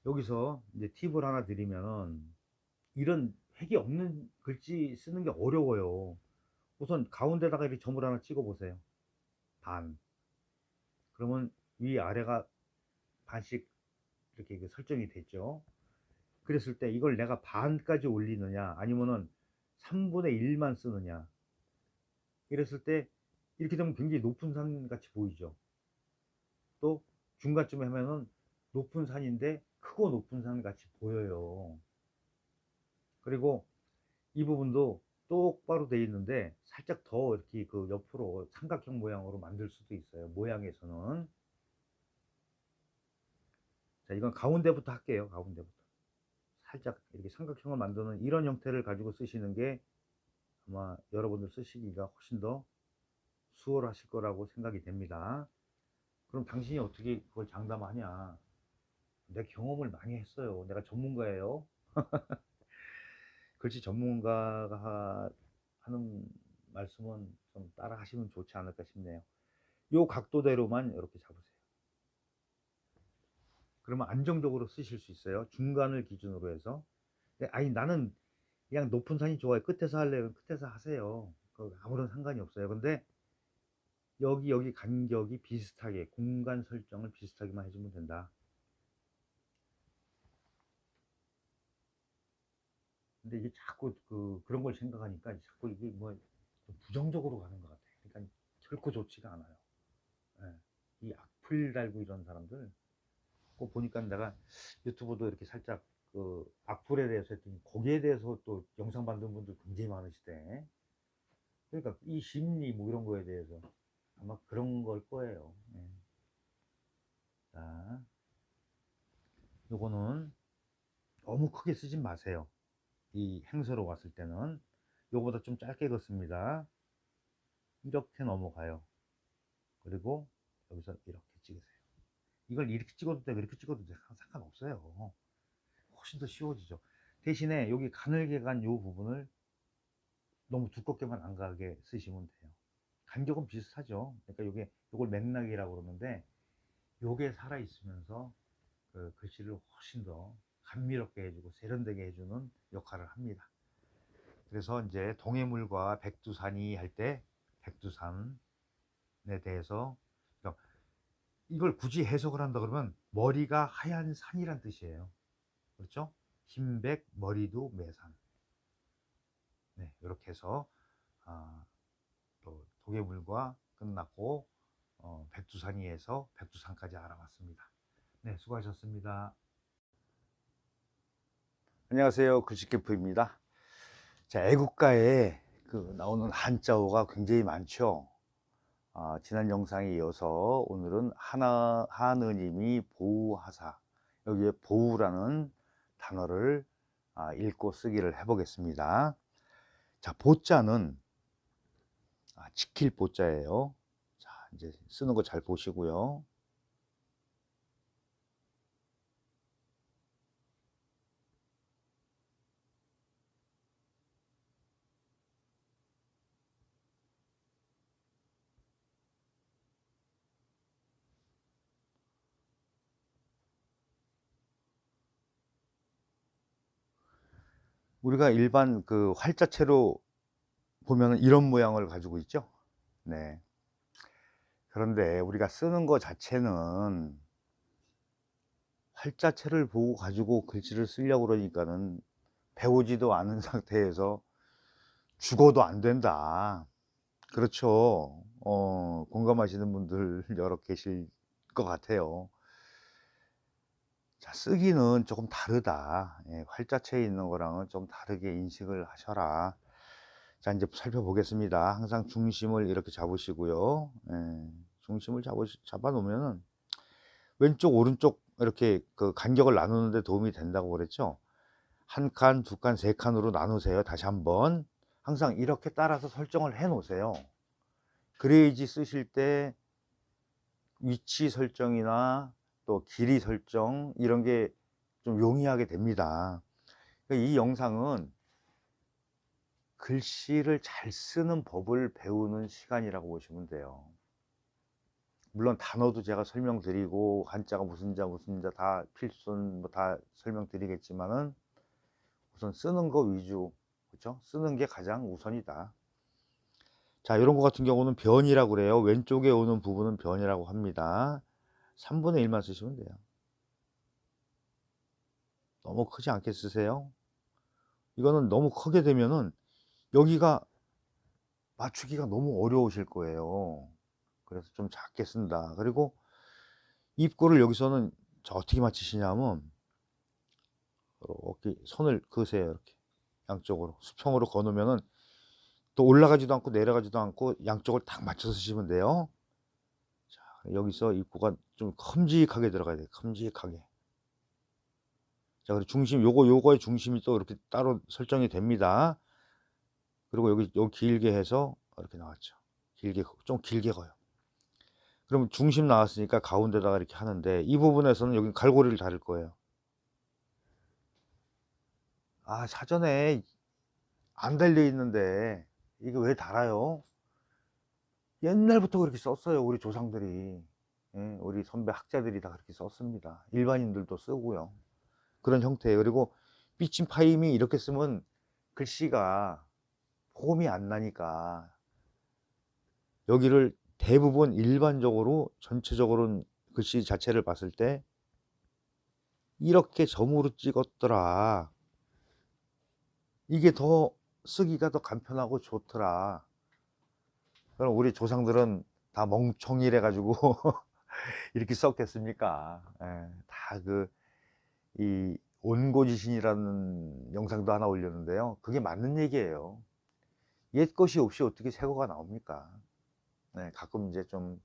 여기서 이제 팁을 하나 드리면은 이런 획이 없는 글씨 쓰는 게 어려워요. 우선 가운데다가 이렇게 점을 하나 찍어 보세요. 반. 그러면 위 아래가 반씩 이렇게 설정이 됐죠. 그랬을 때 이걸 내가 반까지 올리느냐 아니면은 3분의 1만 쓰느냐, 이랬을 때 이렇게 되면 굉장히 높은 산 같이 보이죠. 또 중간쯤에 하면은 높은 산인데 크고 높은 산 같이 보여요. 그리고 이 부분도 똑바로 돼 있는데 살짝 더 이렇게 그 옆으로 삼각형 모양으로 만들 수도 있어요. 모양에서는. 자, 이건 가운데부터 할게요. 가운데부터 살짝 이렇게 삼각형을 만드는 이런 형태를 가지고 쓰시는 게 아마 여러분들 쓰시기가 훨씬 더 수월하실 거라고 생각이 됩니다. 그럼 당신이 어떻게 그걸 장담하냐? 내 경험을 많이 했어요. 내가 전문가예요. 글씨 전문가가 하는 말씀은 좀 따라 하시면 좋지 않을까 싶네요. 요 각도대로만 이렇게 잡으세요. 그러면 안정적으로 쓰실 수 있어요. 중간을 기준으로 해서. 아니, 나는 그냥 높은 산이 좋아요. 끝에서 할래요. 끝에서 하세요. 아무런 상관이 없어요. 근데 여기 간격이 비슷하게, 공간 설정을 비슷하게만 해주면 된다. 근데 이게 자꾸 그런 걸 생각하니까 자꾸 이게 뭐 부정적으로 가는 것 같아요. 그러니까 결코 좋지가 않아요. 예. 이 악플 달고 이런 사람들 꼭 보니까 내가 유튜브도 이렇게 살짝 그 악플에 대해서 했더니 거기에 대해서 또 영상 만든 분들 굉장히 많으시대. 그러니까 이 심리 뭐 이런 거에 대해서 아마 그런 걸 거예요. 예. 자, 요거는 너무 크게 쓰진 마세요. 이 행서로 왔을 때는 요거보다 좀 짧게 긋습니다. 이렇게 넘어가요. 그리고 여기서 이렇게 찍으세요. 이걸 이렇게 찍어도 되고 이렇게 찍어도 돼. 상관없어요. 훨씬 더 쉬워지죠. 대신에 여기 가늘게 간 요 부분을 너무 두껍게만 안 가게 쓰시면 돼요. 간격은 비슷하죠. 그러니까 요걸 맥락이라고 그러는데 요게 살아 있으면서 그 글씨를 훨씬 더 감미롭게 해주고 세련되게 해주는 역할을 합니다. 그래서 이제 동해물과 백두산이 할 때 백두산에 대해서, 그러니까 이걸 굳이 해석을 한다 그러면 머리가 하얀 산이란 뜻이에요. 그렇죠? 흰백 머리도 매산. 네, 이렇게 해서 또 도계물과 끝났고 백두산이에서 백두산까지 알아봤습니다. 네, 수고하셨습니다. 안녕하세요, 글씨캠프입니다. 자, 애국가에 나오는 한자어가 굉장히 많죠. 지난 영상에 이어서 오늘은 하느님이 보우하사, 여기에 보우라는 단어를 읽고 쓰기를 해보겠습니다. 자, 보자는 지킬 보자예요. 자, 이제 쓰는 거 잘 보시고요. 우리가 일반 그 활자체로 보면 이런 모양을 가지고 있죠. 네. 그런데 우리가 쓰는 거 자체는 활자체를 보고 가지고 글씨를 쓰려고 그러니까는 배우지도 않은 상태에서 죽어도 안 된다. 그렇죠. 공감하시는 분들 여러 계실 것 같아요. 자, 쓰기는 조금 다르다. 예, 활자체에 있는 거랑은 좀 다르게 인식을 하셔라. 자, 이제 살펴보겠습니다. 항상 중심을 이렇게 잡으시고요. 예, 중심을 잡아 놓으면은 왼쪽 오른쪽 이렇게 그 간격을 나누는 데 도움이 된다고 그랬죠. 한 칸, 두 칸, 세 칸으로 나누세요. 다시 한번 항상 이렇게 따라서 설정을 해 놓으세요. 그래야지 쓰실 때 위치 설정이나 또 길이 설정 이런 게 좀 용이하게 됩니다. 이 영상은 글씨를 잘 쓰는 법을 배우는 시간이라고 보시면 돼요. 물론 단어도 제가 설명드리고 한자가 무슨 자 무슨 자 다 필순 뭐 다 설명드리겠지만은 우선 쓰는 거 위주, 그렇죠? 쓰는 게 가장 우선이다. 자, 이런 거 같은 경우는 변이라고 그래요. 왼쪽에 오는 부분은 변이라고 합니다. 3분의 1만 쓰시면 돼요. 너무 크지 않게 쓰세요. 이거는 너무 크게 되면은 여기가 맞추기가 너무 어려우실 거예요. 그래서 좀 작게 쓴다. 그리고 입구를 여기서는 어떻게 맞추시냐면 이렇게 손을 그으세요. 이렇게 양쪽으로 수평으로 거놓으면은 또 올라가지도 않고 내려가지도 않고 양쪽을 딱 맞춰서 쓰시면 돼요. 자, 여기서 입구가 좀 큼직하게 들어가야 돼요. 큼직하게. 자, 그리고 중심, 요거의 중심이 또 이렇게 따로 설정이 됩니다. 그리고 여기 길게 해서 이렇게 나왔죠. 좀 길게 거요. 그럼 중심 나왔으니까 가운데다가 이렇게 하는데 이 부분에서는 여기 갈고리를 달을 거예요. 사전에 안 달려 있는데 이게 왜 달아요? 옛날부터 그렇게 썼어요. 우리 조상들이. 예, 우리 선배 학자들이 다 그렇게 썼습니다. 일반인들도 쓰고요. 그런 형태예요. 그리고 삐친 파임이 이렇게 쓰면 글씨가 폼이 안 나니까 여기를 대부분 일반적으로 전체적으로는 글씨 자체를 봤을 때 이렇게 점으로 찍었더라. 이게 더 쓰기가 더 간편하고 좋더라. 그럼 우리 조상들은 다 멍청이래 가지고 이렇게 썼겠습니까? 예, 다 이 온고지신이라는 영상도 하나 올렸는데요. 그게 맞는 얘기예요. 옛 것이 없이 어떻게 새 거가 나옵니까? 네, 가끔 이제 좀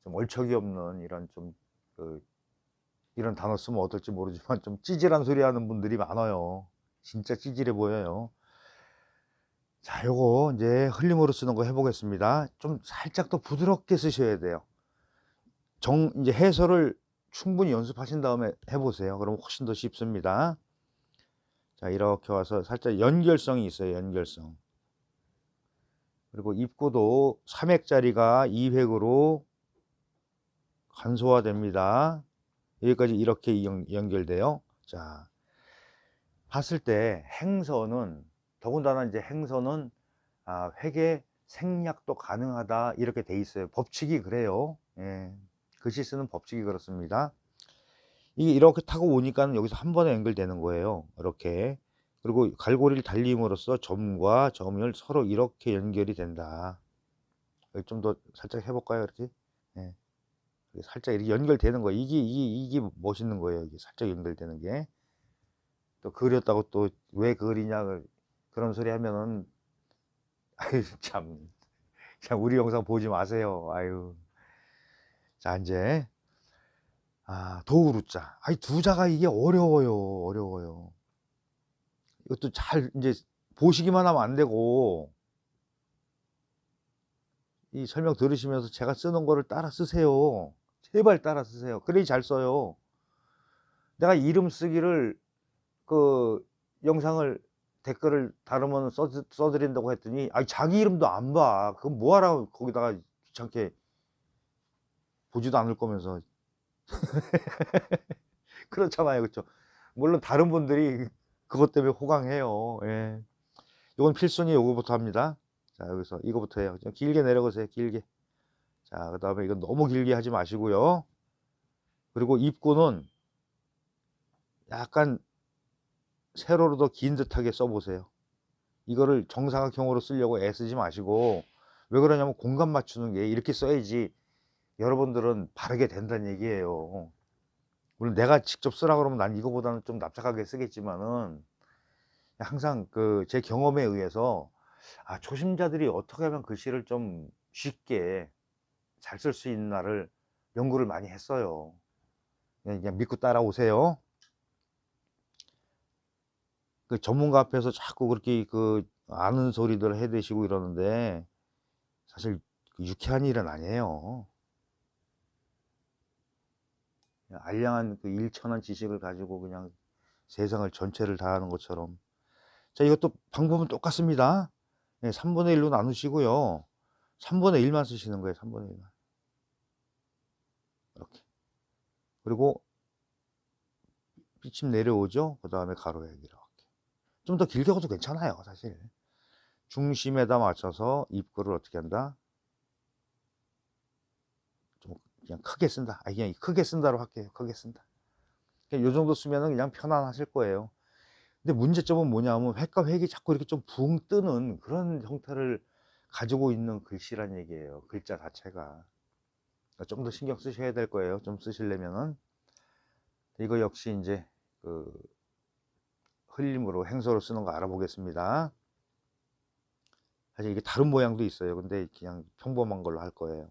얼척이 없는 이런 이런 단어 쓰면 어떨지 모르지만 좀 찌질한 소리 하는 분들이 많아요. 진짜 찌질해 보여요. 자, 요거 이제 흘림으로 쓰는 거 해보겠습니다. 좀 살짝 더 부드럽게 쓰셔야 돼요. 이제 해설을 충분히 연습하신 다음에 해보세요. 그럼 훨씬 더 쉽습니다. 자, 이렇게 와서 살짝 연결성이 있어요. 연결성. 그리고 입구도 3획짜리가 2획으로 간소화됩니다. 여기까지 이렇게 연결돼요. 자, 봤을 때 행서는 더군다나 이제 행서는 획의 생략도 가능하다 이렇게 돼 있어요. 법칙이 그래요. 예, 글씨 쓰는 법칙이 그렇습니다. 이게 이렇게 타고 오니까는 여기서 한 번에 연결되는 거예요. 이렇게. 그리고 갈고리를 달림으로써 점과 점을 서로 이렇게 연결이 된다. 좀 더 살짝 해 볼까요? 이렇게? 예. 살짝 이렇게 연결되는 거예요. 이게 멋있는 거예요. 이게 살짝 연결되는 게. 또 그렸다고 또 왜 그리냐 그런 소리 하면은 아유 참. 그냥 우리 영상 보지 마세요. 아유. 자, 인제 도우루자. 아이 두자가 이게 어려워요. 어려워요. 이것도 잘 인제 보시기만 하면 안 되고 이 설명 들으시면서 제가 쓰는 거를 따라 쓰세요. 제발 따라 쓰세요. 그래야 잘 써요. 내가 이름 쓰기를 그 영상을 댓글을 다루면 써 드린다고 했더니 아이 자기 이름도 안 봐. 그건 뭐 하라고 거기다가 귀찮게 보지도 않을 거면서. 그렇잖아요. 그쵸? 물론 다른 분들이 그것 때문에 호강해요. 예. 요건 필순위 요거부터 합니다. 자, 여기서 이거부터 해요. 좀 길게 내려가세요. 길게. 자, 그다음에 이건 너무 길게 하지 마시고요. 그리고 입구는 약간 세로로 더 긴 듯하게 써 보세요. 이거를 정사각형으로 쓰려고 애쓰지 마시고, 왜 그러냐면 공간 맞추는 게 이렇게 써야지 여러분들은 바르게 된다는 얘기예요. 물론 내가 직접 쓰라 그러면 난 이거보다는 좀 납작하게 쓰겠지만은 항상 그 제 경험에 의해서 초심자들이 어떻게 하면 글씨를 좀 쉽게 잘 쓸 수 있나를 연구를 많이 했어요. 그냥 믿고 따라오세요. 그 전문가 앞에서 자꾸 그렇게 그 아는 소리들 해대시고 이러는데 사실 유쾌한 일은 아니에요. 그냥 알량한 그 일천한 지식을 가지고 그냥 세상을 전체를 다 하는 것처럼. 자, 이것도 방법은 똑같습니다. 3분의 1로 나누시고요. 3분의 1만 쓰시는 거예요. 3분의 1만. 이렇게. 그리고 삐침 내려오죠. 그 다음에 가로액 이렇게. 좀 더 길게 가도 괜찮아요. 사실. 중심에다 맞춰서 입구를 어떻게 한다? 좀 그냥 크게 쓴다. 그냥 크게 쓴다로 할게요. 크게 쓴다. 그냥 요 정도 쓰면은 그냥 편안하실 거예요. 근데 문제점은 뭐냐면 획과 획이 자꾸 이렇게 좀 붕 뜨는 그런 형태를 가지고 있는 글씨란 얘기예요. 글자 자체가. 좀 더 신경 쓰셔야 될 거예요. 좀 쓰시려면은. 이거 역시 이제 그 흘림으로 행서로 쓰는 거 알아보겠습니다. 사실 이게 다른 모양도 있어요. 근데 그냥 평범한 걸로 할 거예요.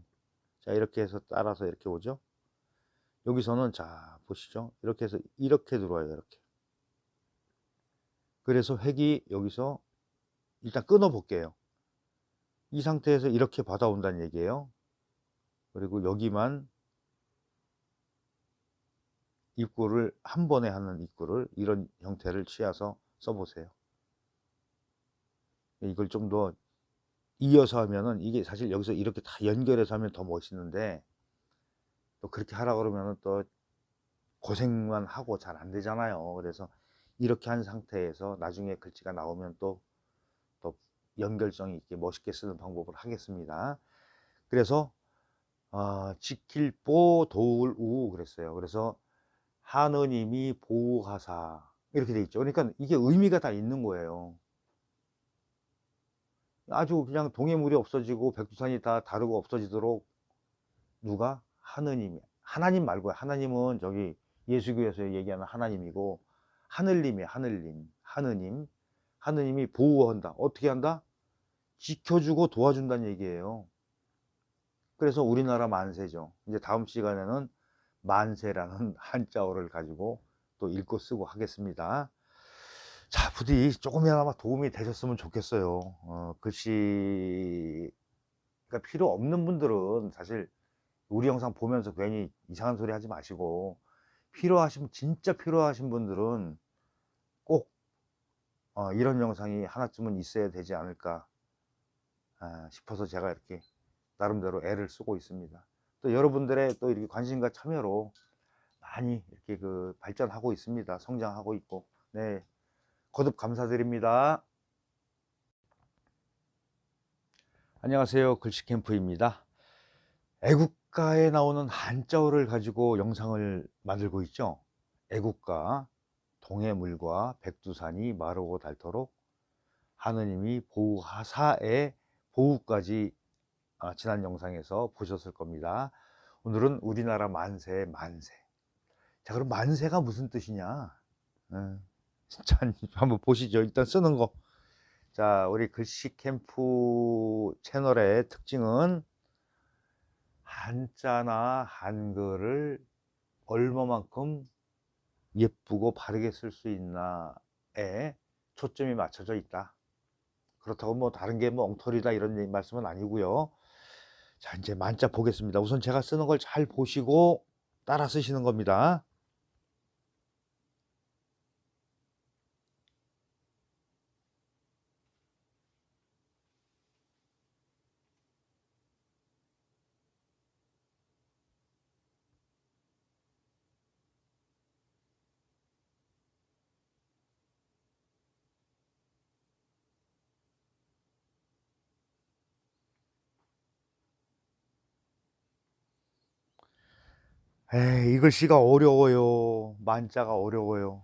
자, 이렇게 해서 따라서 이렇게 오죠. 여기서는 자 보시죠. 이렇게 해서 이렇게 들어와요. 이렇게. 그래서 획이 여기서 일단 끊어 볼게요. 이 상태에서 이렇게 받아온다는 얘기예요. 그리고 여기만 입구를 한 번에 하는 입구를 이런 형태를 취해서 써보세요. 이걸 좀 더 이어서 하면은 이게 사실 여기서 이렇게 다 연결해서 하면 더 멋있는데 또 그렇게 하라 그러면은 또 고생만 하고 잘 안 되잖아요. 그래서 이렇게 한 상태에서 나중에 글씨가 나오면 또 연결성 있게 멋있게 쓰는 방법을 하겠습니다. 그래서 지킬보 도울 우 그랬어요. 그래서 하느님이 보호하사 이렇게 돼 있죠. 그러니까 이게 의미가 다 있는 거예요. 아주 그냥 동해물이 없어지고 백두산이 다 다르고 없어지도록 누가? 하느님이. 하나님 말고요. 하나님은 저기 예수교에서 얘기하는 하나님이고 하늘님이에요. 하늘님. 하느님. 하느님이 보호한다. 어떻게 한다? 지켜주고 도와준다는 얘기예요. 그래서 우리나라 만세죠. 이제 다음 시간에는 만세라는 한자어를 가지고 또 읽고 쓰고 하겠습니다. 자, 부디 조금이나마 도움이 되셨으면 좋겠어요. 글씨가 필요 없는 분들은 사실 우리 영상 보면서 괜히 이상한 소리 하지 마시고 진짜 필요하신 분들은 꼭 이런 영상이 하나쯤은 있어야 되지 않을까 싶어서 제가 이렇게 나름대로 애를 쓰고 있습니다. 또 여러분들의 또 이렇게 관심과 참여로 많이 이렇게 그 발전하고 있습니다. 성장하고 있고. 네. 거듭 감사드립니다. 안녕하세요. 글씨캠프입니다. 애국가에 나오는 한자어를 가지고 영상을 만들고 있죠. 애국가 동해물과 백두산이 마르고 닳도록 하느님이 보호하사의 보호까지 지난 영상에서 보셨을 겁니다. 오늘은 우리나라 만세 만세. 자, 그럼 만세가 무슨 뜻이냐? 진짜 한번 보시죠. 일단 쓰는 거. 자, 우리 글씨 캠프 채널의 특징은 한자나 한글을 얼마만큼 예쁘고 바르게 쓸 수 있나에 초점이 맞춰져 있다. 그렇다고 뭐 다른 게 뭐 엉터리다 이런 말씀은 아니고요. 자, 이제 만자 보겠습니다. 우선 제가 쓰는 걸 잘 보시고 따라 쓰시는 겁니다. 에이, 이 글씨가 어려워요. 만자가 어려워요.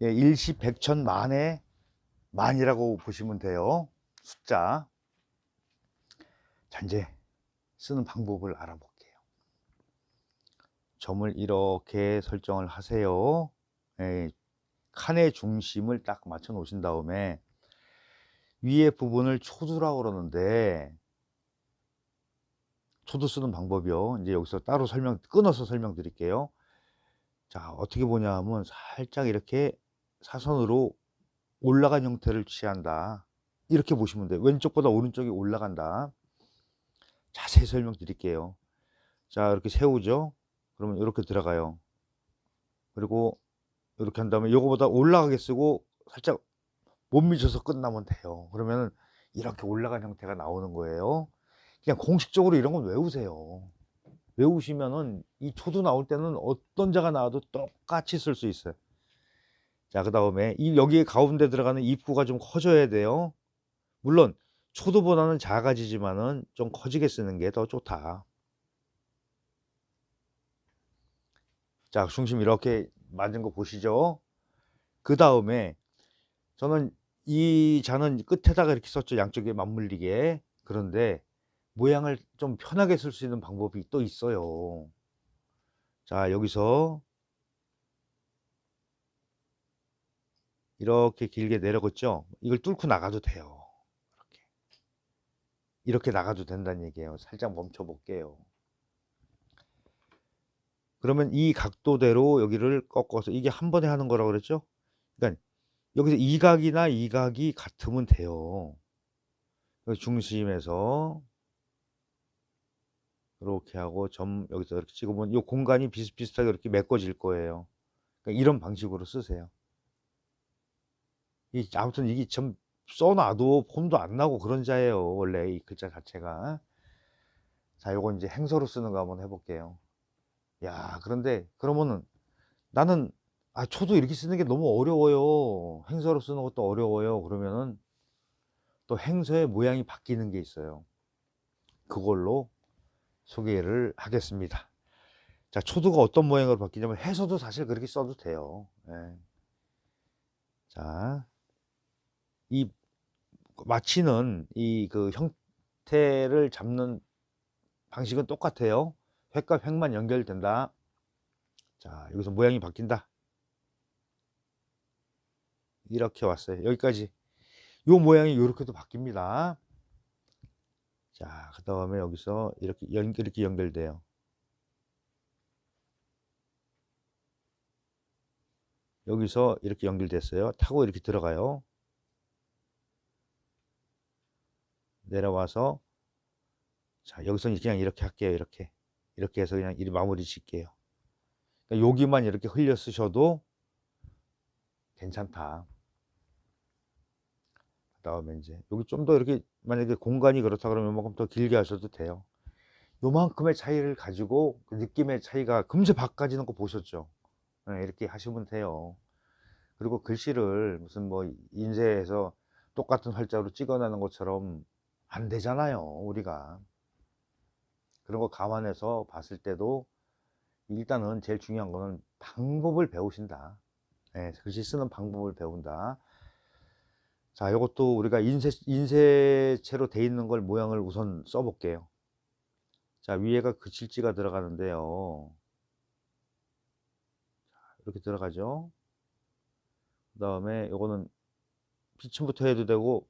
예, 일시 백천 만에 만이라고 보시면 돼요. 숫자. 자, 이제 쓰는 방법을 알아볼게요. 점을 이렇게 설정을 하세요. 예, 칸의 중심을 딱 맞춰 놓으신 다음에 위에 부분을 초두라고 그러는데, 초두 쓰는 방법이요. 이제 여기서 따로 끊어서 설명드릴게요. 자, 어떻게 보냐 하면 살짝 이렇게 사선으로 올라간 형태를 취한다. 이렇게 보시면 돼요. 왼쪽보다 오른쪽이 올라간다. 자세히 설명드릴게요. 자, 이렇게 세우죠. 그러면 이렇게 들어가요. 그리고 이렇게 한 다음에 이거보다 올라가게 쓰고 살짝 못 미쳐서 끝나면 돼요. 그러면 이렇게 올라간 형태가 나오는 거예요. 그냥 공식적으로 이런 건 외우세요. 외우시면은 이 초도 나올 때는 어떤 자가 나와도 똑같이 쓸 수 있어요. 자, 그 다음에 여기 가운데 들어가는 입구가 좀 커져야 돼요. 물론 초도보다는 작아지지만은 좀 커지게 쓰는 게 더 좋다. 자, 중심 이렇게 맞은 거 보시죠. 그 다음에 저는 이 자는 끝에다가 이렇게 썼죠. 양쪽에 맞물리게. 그런데 모양을 좀 편하게 쓸 수 있는 방법이 또 있어요. 자, 여기서 이렇게 길게 내려갔죠. 이걸 뚫고 나가도 돼요. 이렇게 나가도 된다는 얘기예요. 살짝 멈춰 볼게요. 그러면 이 각도대로 여기를 꺾어서, 이게 한 번에 하는 거라고 그랬죠. 그러니까 여기서 이 각이나 이 각이 같으면 돼요. 중심에서 이렇게 하고 점 여기서 이렇게 찍으면 이 공간이 비슷비슷하게 이렇게 메꿔질 거예요. 그러니까 이런 방식으로 쓰세요. 아무튼 이게 좀 써놔도 폼도 안 나고 그런 자예요. 원래 이 글자 자체가. 자, 요거 이제 행서로 쓰는 거 한번 해볼게요. 야, 그런데 그러면은 나는 초도 이렇게 쓰는 게 너무 어려워요. 행서로 쓰는 것도 어려워요. 그러면은 또 행서의 모양이 바뀌는 게 있어요. 그걸로 소개를 하겠습니다. 자, 초도가 어떤 모양으로 바뀌냐면 해서도 사실 그렇게 써도 돼요. 예. 자, 이 마치는 이 그 형태를 잡는 방식은 똑같아요. 획과 획만 연결된다. 자, 여기서 모양이 바뀐다. 이렇게 왔어요. 여기까지. 요 모양이 이렇게도 바뀝니다. 자, 그 다음에 여기서 이렇게 연결돼요. 여기서 이렇게 연결됐어요. 타고 이렇게 들어가요. 내려와서, 자, 여기서는 그냥 이렇게 할게요. 이렇게 해서 그냥 마무리 짓게요. 그러니까 여기만 이렇게 흘려 쓰셔도 괜찮다. 그 다음에 이제 여기 좀 더 이렇게, 만약에 공간이 그렇다 그러면 요만큼 더 길게 하셔도 돼요. 요만큼의 차이를 가지고 그 느낌의 차이가 금세 바꿔지는 거 보셨죠? 네, 이렇게 하시면 돼요. 그리고 글씨를 무슨 뭐 인쇄해서 똑같은 활자로 찍어내는 것처럼 안 되잖아요, 우리가. 그런 거 감안해서 봤을 때도 일단은 제일 중요한 거는 방법을 배우신다. 예, 글씨 쓰는 방법을 배운다. 자, 요것도 우리가 인쇄체로 돼 있는 걸 모양을 우선 써 볼게요. 자, 위에가 그칠지가 들어가는데요. 이렇게 들어가죠. 그 다음에 요거는 비침부터 해도 되고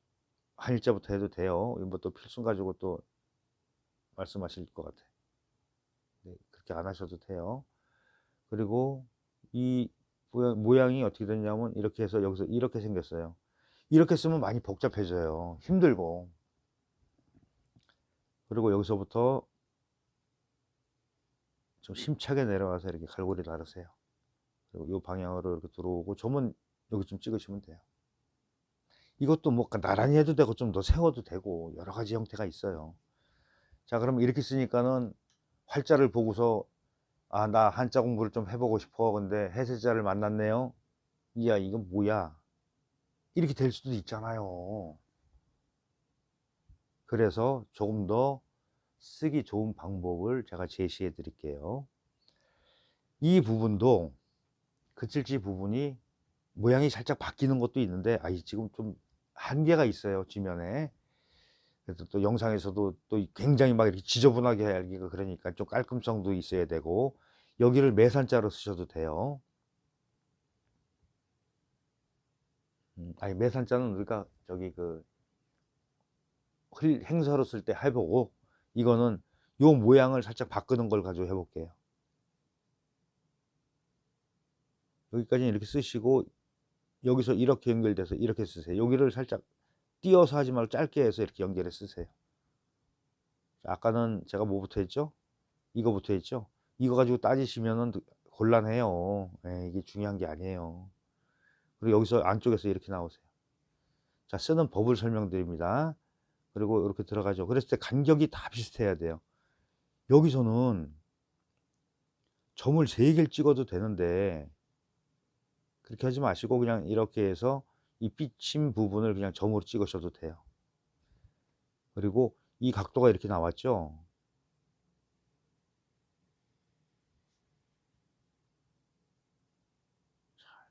한일자부터 해도 돼요. 이거 또 필승 가지고 또 말씀하실 것 같아. 네, 그렇게 안 하셔도 돼요. 그리고 이 모양이 어떻게 되냐면 이렇게 해서 여기서 이렇게 생겼어요. 이렇게 쓰면 많이 복잡해져요. 힘들고. 그리고 여기서부터 좀 힘차게 내려와서 이렇게 갈고리 나르세요. 그리고 이 방향으로 이렇게 들어오고 점은 여기 좀 찍으시면 돼요. 이것도 뭐 나란히 해도 되고 좀 더 세워도 되고 여러 가지 형태가 있어요. 자, 그럼 이렇게 쓰니까는 활자를 보고서 아, 나 한자 공부를 좀 해보고 싶어. 근데 해세자를 만났네요. 이야, 이건 뭐야? 이렇게 될 수도 있잖아요. 그래서 조금 더 쓰기 좋은 방법을 제가 제시해 드릴게요. 이 부분도 그칠지 부분이 모양이 살짝 바뀌는 것도 있는데 지금 좀 한계가 있어요, 지면에. 그래서 또 영상에서도 또 굉장히 막 이렇게 지저분하게 하기가 그러니까 좀 깔끔성도 있어야 되고 여기를 매산자로 쓰셔도 돼요. 매산자는 우리가 저기 그 행서로 쓸 때 해보고 이거는 요 모양을 살짝 바꾸는 걸 가지고 해볼게요. 여기까지는 이렇게 쓰시고 여기서 이렇게 연결돼서 이렇게 쓰세요. 여기를 살짝 띄어서 하지 말고 짧게 해서 이렇게 연결해 쓰세요. 아까는 제가 뭐부터 했죠? 이거부터 했죠? 이거 가지고 따지시면은 곤란해요. 예, 이게 중요한 게 아니에요. 그리고 여기서 안쪽에서 이렇게 나오세요. 자, 쓰는 법을 설명드립니다. 그리고 이렇게 들어가죠. 그랬을 때 간격이 다 비슷해야 돼요. 여기서는 점을 3개를 찍어도 되는데 그렇게 하지 마시고 그냥 이렇게 해서 이 삐친 부분을 그냥 점으로 찍으셔도 돼요. 그리고 이 각도가 이렇게 나왔죠.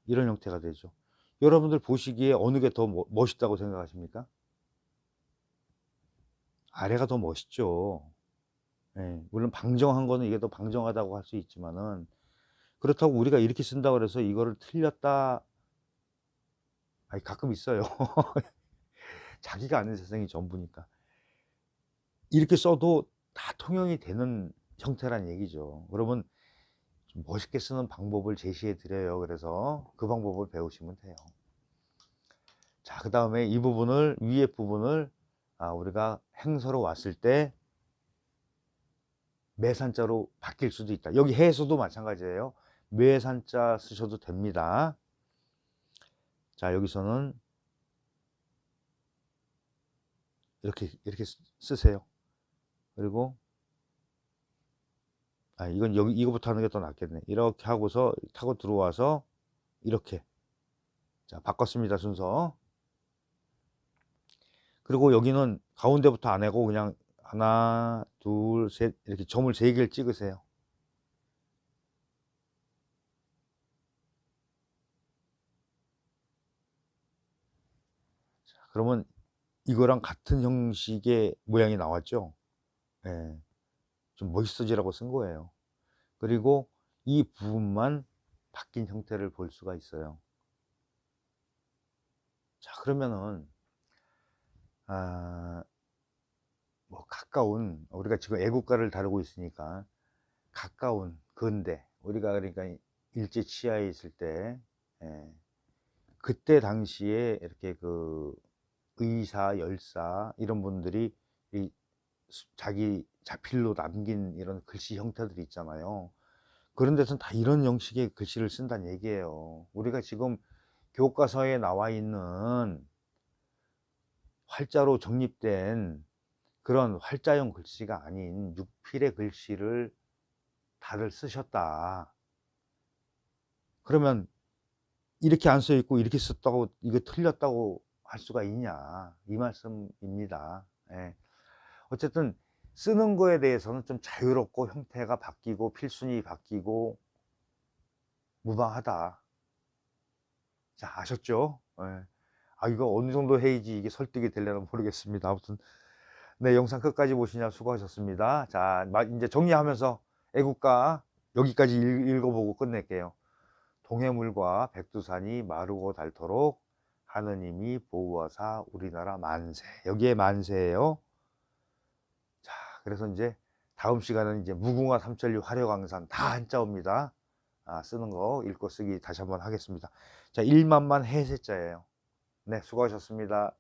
이런 형태가 되죠. 여러분들 보시기에 어느 게 더 멋있다고 생각하십니까? 아래가 더 멋있죠. 예, 물론 방정한 거는 이게 더 방정하다고 할 수 있지만은 그렇다고 우리가 이렇게 쓴다고 해서 이거를 틀렸다 가끔 있어요. 자기가 아는 세상이 전부니까 이렇게 써도 다 통용이 되는 형태란 얘기죠. 그러면 좀 멋있게 쓰는 방법을 제시해 드려요. 그래서 그 방법을 배우시면 돼요. 자, 그 다음에 이 부분을 위에 부분을 우리가 행서로 왔을 때 매산자로 바뀔 수도 있다. 여기 해서도 마찬가지예요. 매산자 쓰셔도 됩니다. 자, 여기서는 이렇게 쓰세요. 그리고 이건 여기 이거부터 하는 게 더 낫겠네. 이렇게 하고서 타고 들어와서 이렇게 자, 바꿨습니다. 순서. 그리고 여기는 가운데부터 안 하고 그냥 하나, 둘, 셋 이렇게 점을 3개를 찍으세요. 자, 그러면 이거랑 같은 형식의 모양이 나왔죠. 예, 좀 멋있어지라고 쓴 거예요. 그리고 이 부분만 바뀐 형태를 볼 수가 있어요. 자, 그러면은 뭐 가까운 우리가 지금 애국가를 다루고 있으니까 가까운 근대 우리가 그러니까 일제 치하에 있을 때 그때 당시에 이렇게 그 의사 열사 이런 분들이 자기 자필로 남긴 이런 글씨 형태들이 있잖아요. 그런 데서는 다 이런 형식의 글씨를 쓴다는 얘기예요. 우리가 지금 교과서에 나와 있는 활자로 정립된 그런 활자형 글씨가 아닌 육필의 글씨를 다들 쓰셨다. 그러면 이렇게 안 써 있고 이렇게 썼다고 이거 틀렸다고 할 수가 있냐 이 말씀입니다. 예. 어쨌든 쓰는 거에 대해서는 좀 자유롭고 형태가 바뀌고 필순이 바뀌고 무방하다. 자, 아셨죠? 예. 아, 이거 어느 정도 해야지 이게 설득이 되려나 모르겠습니다. 아무튼 네, 영상 끝까지 보시냐 수고하셨습니다. 자, 이제 정리하면서 애국가 여기까지 읽어보고 끝낼게요. 동해물과 백두산이 마르고 닳도록 하느님이 보호하사 우리나라 만세. 여기에 만세예요. 자, 그래서 이제 다음 시간은 이제 무궁화 삼천리 화려강산 다 한자어입니다. 쓰는 거 읽고 쓰기 다시 한번 하겠습니다. 자, 1만만 해세자예요. 네, 수고하셨습니다.